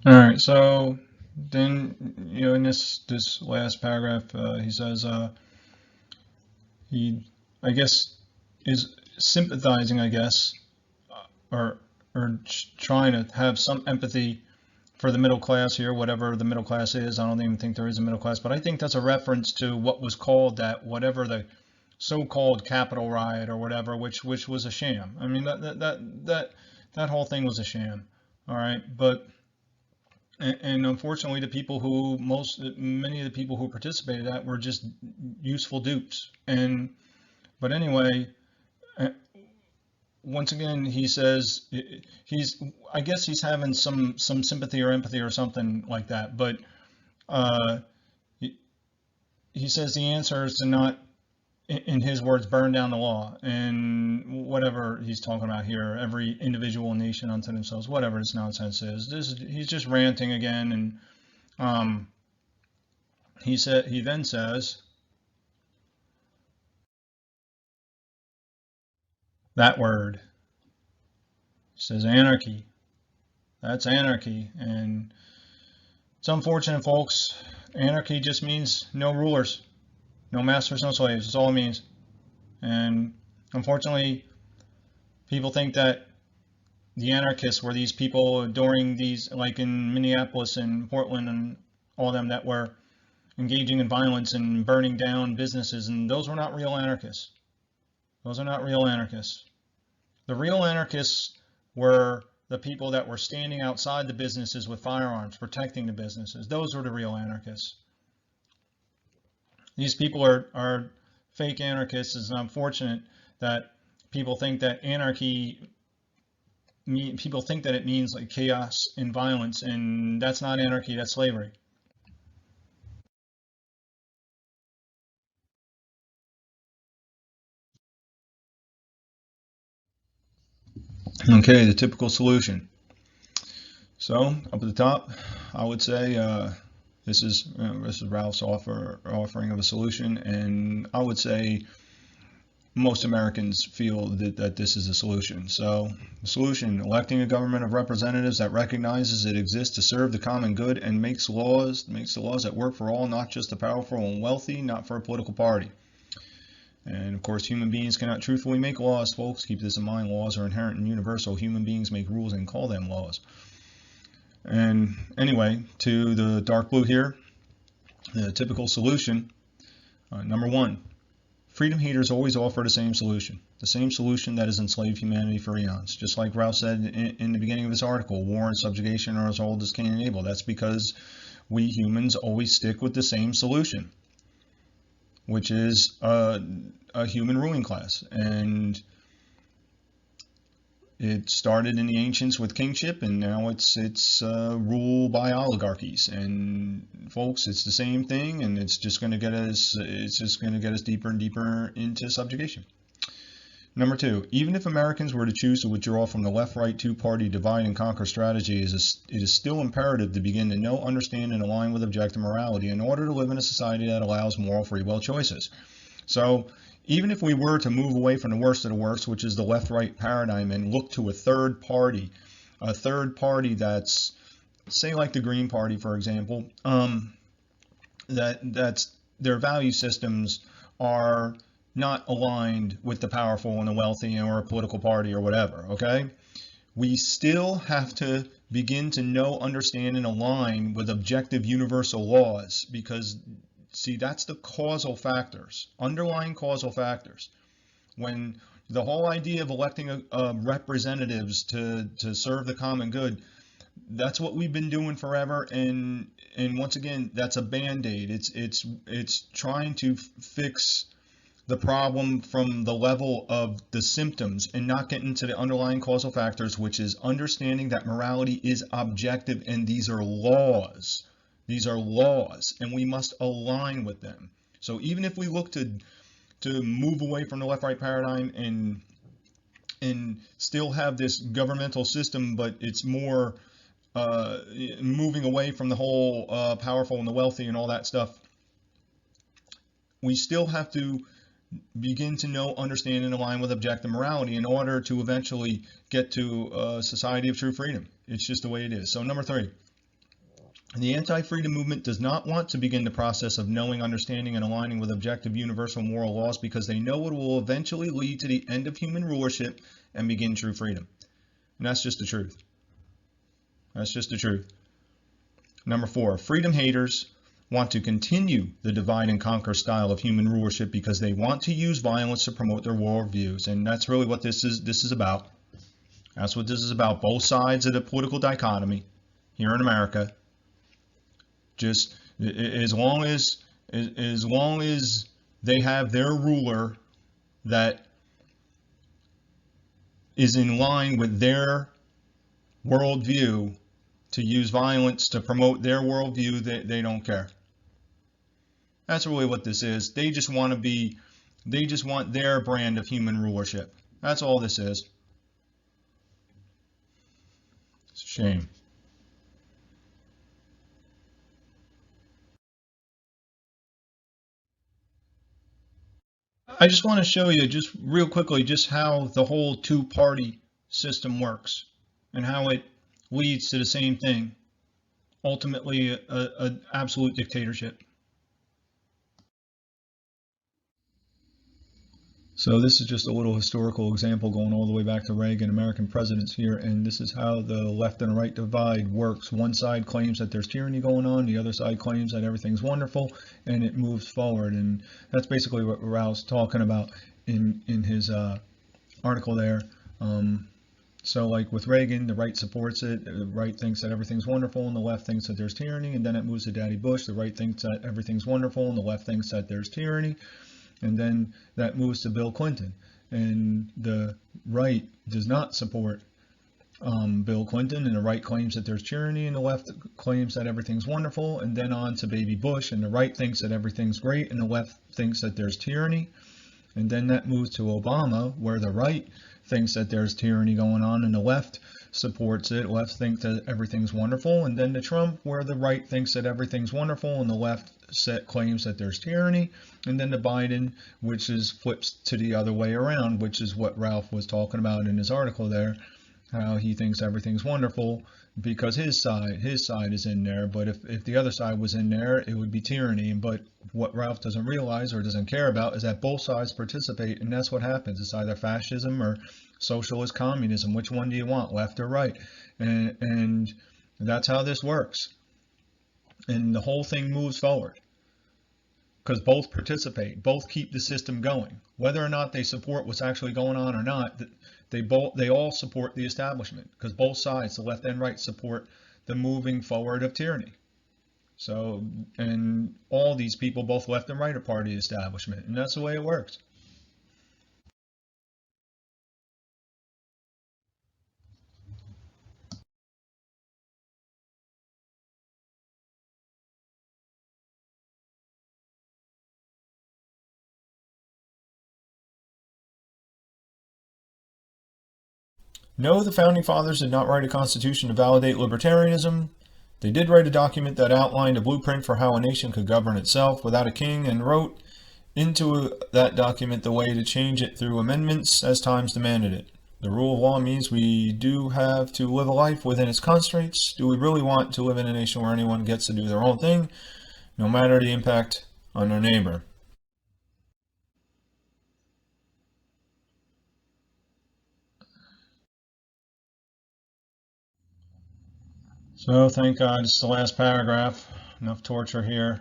All right, so then, in this last paragraph, he says he, I guess, is sympathizing, I guess, or trying to have some empathy for the middle class here, whatever the middle class is. I don't even think there is a middle class, but I think that's a reference to what was called whatever the so-called Capitol riot or whatever, which was a sham. I mean, that whole thing was a sham. All right, but And unfortunately, the people who many of the people who participated in that were just useful dupes. But anyway, once again, he says I guess he's having some sympathy or empathy or something like that. But he says the answer is to not, in his words, burn down the law and whatever he's talking about here, every individual nation unto themselves, whatever this nonsense is. He's just ranting again, and he then says that word. He says anarchy. That's anarchy, and it's unfortunate, folks. Anarchy just means no rulers, no masters, no slaves. That's all it means. And unfortunately, people think that the anarchists were these people during these, like in Minneapolis and Portland and all them, that were engaging in violence and burning down businesses, and those were not real anarchists. Those are not real anarchists. The real anarchists were the people that were standing outside the businesses with firearms, protecting the businesses. Those were the real anarchists. These people are fake anarchists. It's unfortunate that people think that anarchy, people think that it means like chaos and violence, and that's not anarchy, that's slavery. Okay, the typical solution. So up at the top, I would say this is Ralph's offering of a solution, and I would say most Americans feel that this is a solution. So the solution: electing a government of representatives that recognizes it exists to serve the common good and makes the laws that work for all, not just the powerful and wealthy, not for a political party. And of course, human beings cannot truthfully make laws, folks. Keep this in mind. Laws are inherent and universal. Human beings make rules and call them laws. And anyway, to the dark blue here, the typical solution, number one, freedom haters always offer the same solution that has enslaved humanity for eons. Just like Ralph said in the beginning of his article, war and subjugation are as old as Cain and Abel. That's because we humans always stick with the same solution, which is a human ruling class. And it started in the ancients with kingship, and now it's rule by oligarchies. And folks, it's the same thing, and it's just going to get us deeper and deeper into subjugation. Number two, even if Americans were to choose to withdraw from the left-right two-party divide and conquer strategy, it is still imperative to begin to know, understand, and align with objective morality in order to live in a society that allows moral free will choices. So even if we were to move away from the worst of the worst, which is the left-right paradigm, and look to a third party that's, say, like the Green Party, for example, that's their value systems are not aligned with the powerful and the wealthy or a political party or whatever, okay? We still have to begin to know, understand, and align with objective universal laws, because, see, that's the causal factors, underlying causal factors. When the whole idea of electing representatives to serve the common good, that's what we've been doing forever, and once again, that's a band-aid. It's trying to fix the problem from the level of the symptoms and not get into the underlying causal factors, which is understanding that morality is objective and these are laws. These are laws, and we must align with them. So even if we look to move away from the left-right paradigm and still have this governmental system, but it's more moving away from the whole powerful and the wealthy and all that stuff, we still have to begin to know, understand, and align with objective morality in order to eventually get to a society of true freedom. It's just the way it is. So number three, the anti-freedom movement does not want to begin the process of knowing, understanding, and aligning with objective universal moral laws because they know it will eventually lead to the end of human rulership and begin true freedom. And that's just the truth. That's just the truth. Number four, freedom haters want to continue the divide and conquer style of human rulership because they want to use violence to promote their worldviews. And that's really what this is about. That's what this is about. Both sides of the political dichotomy here in America Just as long as they have their ruler that is in line with their worldview, to use violence to promote their worldview, they don't care. That's really what this is. They just want their brand of human rulership. That's all this is. It's a shame. I just want to show you just real quickly just how the whole two-party system works and how it leads to the same thing, ultimately a absolute dictatorship. So this is just a little historical example going all the way back to Reagan, American presidents here, and this is how the left and right divide works. One side claims that there's tyranny going on, the other side claims that everything's wonderful, and it moves forward. And that's basically what Ralph's talking about in his article there. So like with Reagan, the right supports it, the right thinks that everything's wonderful, and the left thinks that there's tyranny, and then it moves to Daddy Bush, the right thinks that everything's wonderful, and the left thinks that there's tyranny. And then that moves to Bill Clinton, and the right does not support Bill Clinton, and the right claims that there's tyranny, and the left claims that everything's wonderful. And then on to baby Bush, and the right thinks that everything's great, and the left thinks that there's tyranny. And then that moves to Obama, where the right thinks that there's tyranny going on, and the left supports it. Left thinks that everything's wonderful. And then to Trump, where the right thinks that everything's wonderful, and the left claims that there's tyranny. And then to Biden, which is flips to the other way around, which is what Ralph was talking about in his article there, how he thinks everything's wonderful because his side is in there. But if the other side was in there, it would be tyranny. But what Ralph doesn't realize or doesn't care about is that both sides participate, and that's what happens. It's either fascism or socialist communism. Which one do you want, left or right? And that's how this works. And the whole thing moves forward because both participate, both keep the system going. Whether or not they support what's actually going on or not, they all support the establishment, because both sides, the left and right, support the moving forward of tyranny. So, and all these people, both left and right, are part of the establishment, and that's the way it works. No, the Founding Fathers did not write a constitution to validate libertarianism. They did write a document that outlined a blueprint for how a nation could govern itself without a king, and wrote into that document the way to change it through amendments as times demanded it. The rule of law means we do have to live a life within its constraints. Do we really want to live in a nation where anyone gets to do their own thing, no matter the impact on their neighbor? So thank God it's the last paragraph. Enough torture here.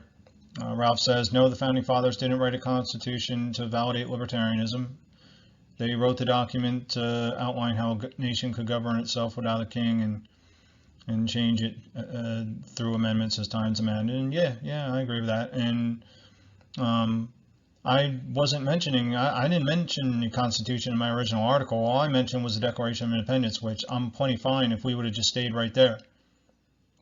Ralph says, no, the Founding Fathers didn't write a constitution to validate libertarianism. They wrote the document to outline how a nation could govern itself without a king, and change it through amendments as times demanded. And yeah, I agree with that. And I wasn't mentioning, I didn't mention the Constitution in my original article. All I mentioned was the Declaration of Independence, which I'm plenty fine if we would have just stayed right there.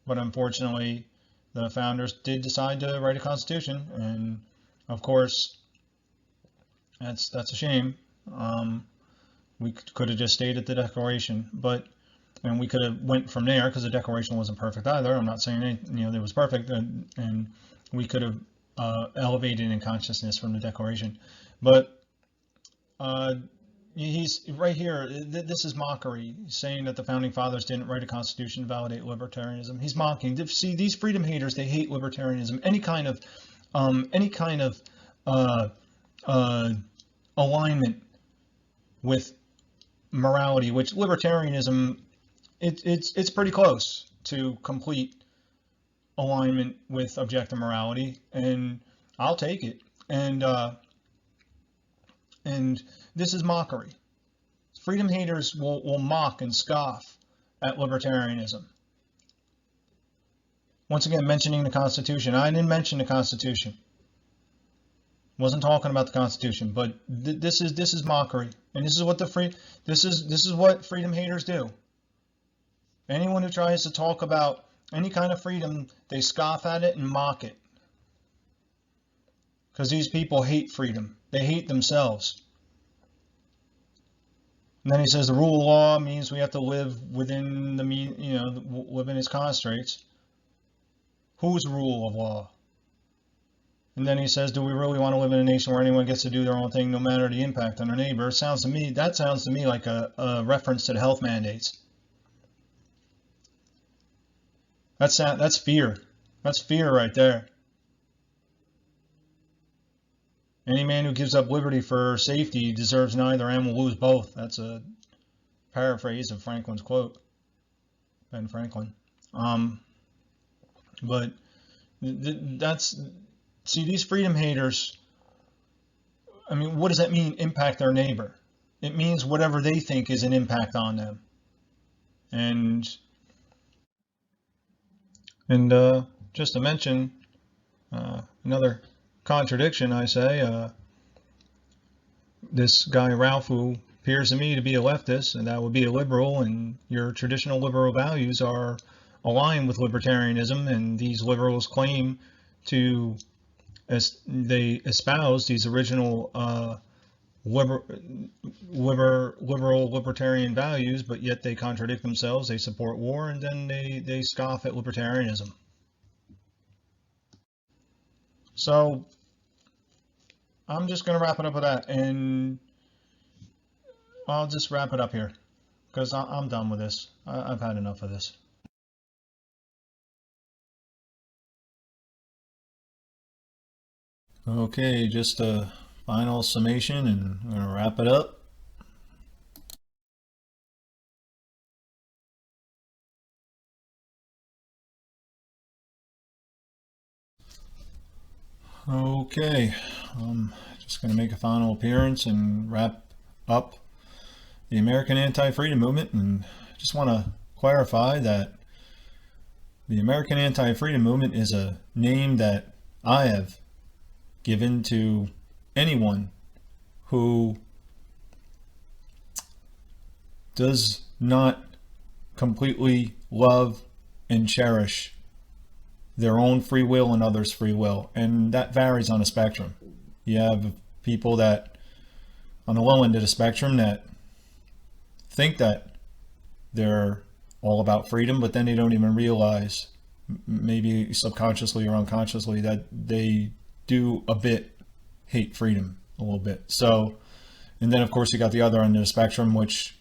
But unfortunately, the founders did decide to write a constitution, and of course, that's a shame. We could have just stayed at the Declaration, and we could have went from there, because the Declaration wasn't perfect either. I'm not saying it was perfect, and we could have elevated in consciousness from the Declaration. But he's right here. This is mockery, saying that the Founding Fathers didn't write a constitution to validate libertarianism. He's mocking. See, these freedom haters, they hate libertarianism. Any kind of alignment with morality, which libertarianism, it's pretty close to complete alignment with objective morality, and I'll take it. And this is mockery. Freedom haters will mock and scoff at libertarianism. Once again, mentioning the Constitution. I didn't mention the Constitution. Wasn't talking about the Constitution, but this is mockery, and this is what this is what freedom haters do. Anyone who tries to talk about any kind of freedom, they scoff at it and mock it. Because these people hate freedom. They hate themselves. And then he says the rule of law means we have to live within the within its constraints. Whose rule of law? And then he says, do we really want to live in a nation where anyone gets to do their own thing no matter the impact on their neighbor? That sounds to me like a reference to the health mandates. That's fear. That's fear right there. Any man who gives up liberty for safety deserves neither and will lose both. That's a paraphrase of Franklin's quote. Ben Franklin. But see, these freedom haters, I mean, what does that mean, impact their neighbor? It means whatever they think is an impact on them. And just to mention another contradiction, I say, this guy Ralph, who appears to me to be a leftist, and that would be a liberal, and your traditional liberal values are aligned with libertarianism, and these liberals claim to, as they espouse these original libertarian values, but yet they contradict themselves. They support war, and then they scoff at libertarianism. So I'm just going to wrap it up with that, and I'll just wrap it up here because I'm done with this. I've had enough of this. Okay, just a final summation, and I'm going to wrap it up. Okay, just going to make a final appearance and wrap up the American Anti-Freedom Movement, and just want to clarify that the American Anti-Freedom Movement is a name that I have given to anyone who does not completely love and cherish their own free will and others' free will, and that varies on a spectrum. You have people that on the low end of the spectrum that think that they're all about freedom, but then they don't even realize, maybe subconsciously or unconsciously, that they do a bit hate freedom a little bit. So, and then of course you got the other end of the spectrum, which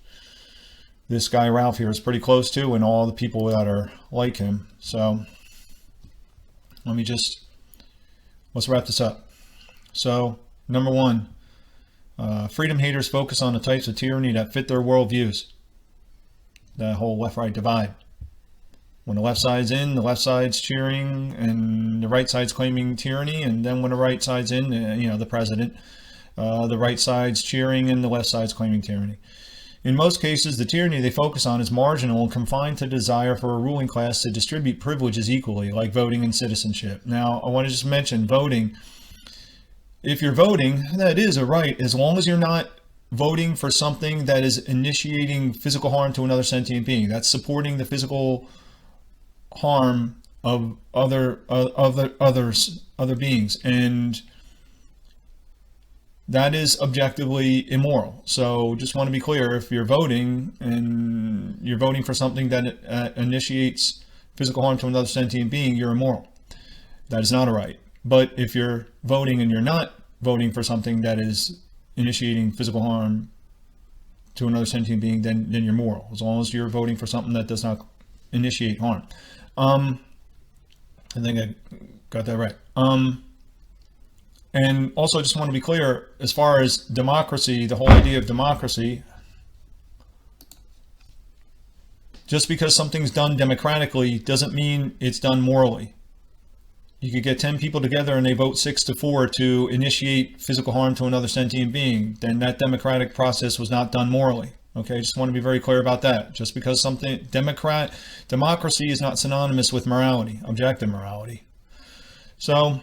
this guy Ralph here is pretty close to, and all the people that are like him. So let's wrap this up. So, number one, freedom haters focus on the types of tyranny that fit their worldviews. That whole left-right divide. When the left side's in, the left side's cheering, and the right side's claiming tyranny. And then when the right side's in, the president, the right side's cheering and the left side's claiming tyranny. In most cases, the tyranny they focus on is marginal and confined to desire for a ruling class to distribute privileges equally, like voting and citizenship. Now, I want to just mention voting. If you're voting, that is a right, as long as you're not voting for something that is initiating physical harm to another sentient being. That's supporting the physical harm of other beings, and that is objectively immoral. So just want to be clear, if you're voting and you're voting for something that initiates physical harm to another sentient being, you're immoral. That is not a right. But if you're voting and you're not voting for something that is initiating physical harm to another sentient being, then you're moral, as long as you're voting for something that does not initiate harm. I think I got that right. And also, I just want to be clear, as far as democracy, the whole idea of democracy, just because something's done democratically doesn't mean it's done morally. You could get 10 people together and they vote 6-4 to initiate physical harm to another sentient being. Then that democratic process was not done morally. Okay, just want to be very clear about that. Just because democracy is not synonymous with morality, objective morality. So,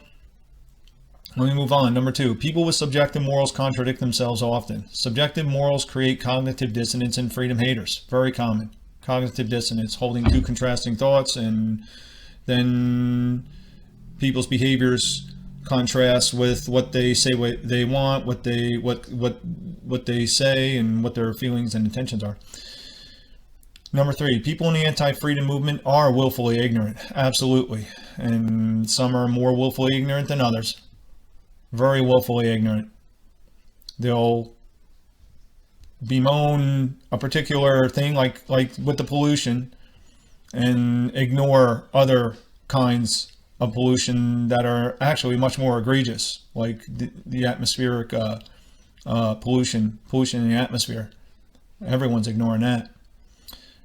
let me move on. Number 2, people with subjective morals contradict themselves often. Subjective morals create cognitive dissonance in freedom haters. Very common. Cognitive dissonance, holding two contrasting thoughts, and then people's behaviors contrast with what they say, what they want, what they say, and what their feelings and intentions are. Number 3, people in the anti-freedom movement are willfully ignorant. Absolutely. And some are more willfully ignorant than others. Very willfully ignorant. They'll bemoan a particular thing like with the pollution and ignore other kinds of pollution that are actually much more egregious, like the atmospheric pollution in the atmosphere. Everyone's ignoring that.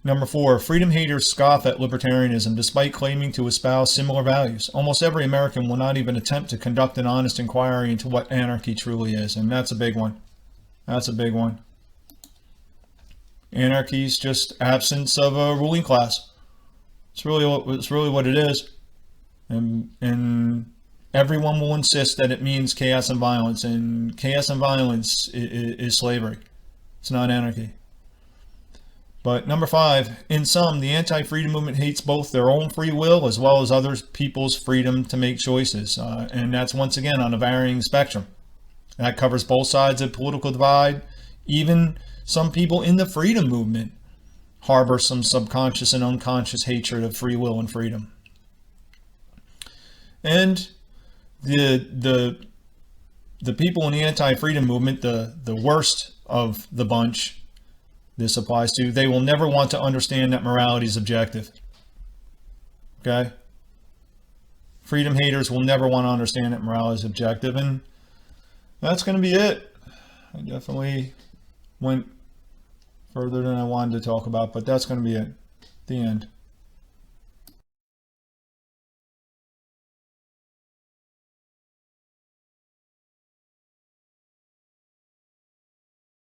Number 4, freedom haters scoff at libertarianism despite claiming to espouse similar values. Almost every American will not even attempt to conduct an honest inquiry into what anarchy truly is, and that's a big one. That's a big one. Anarchy is just absence of a ruling class. It's really what it is. And everyone will insist that it means chaos and violence is slavery. It's not anarchy. But number 5, in sum, the anti-freedom movement hates both their own free will as well as other people's freedom to make choices. And that's once again on a varying spectrum. That covers both sides of the political divide. Even some people in the freedom movement harbor some subconscious and unconscious hatred of free will and freedom. And the people in the anti-freedom movement, the worst of the bunch this applies to, they will never want to understand that morality is objective. Okay? Freedom haters will never want to understand that morality is objective, and that's going to be it. I definitely went further than I wanted to talk about, but that's going to be it. The end.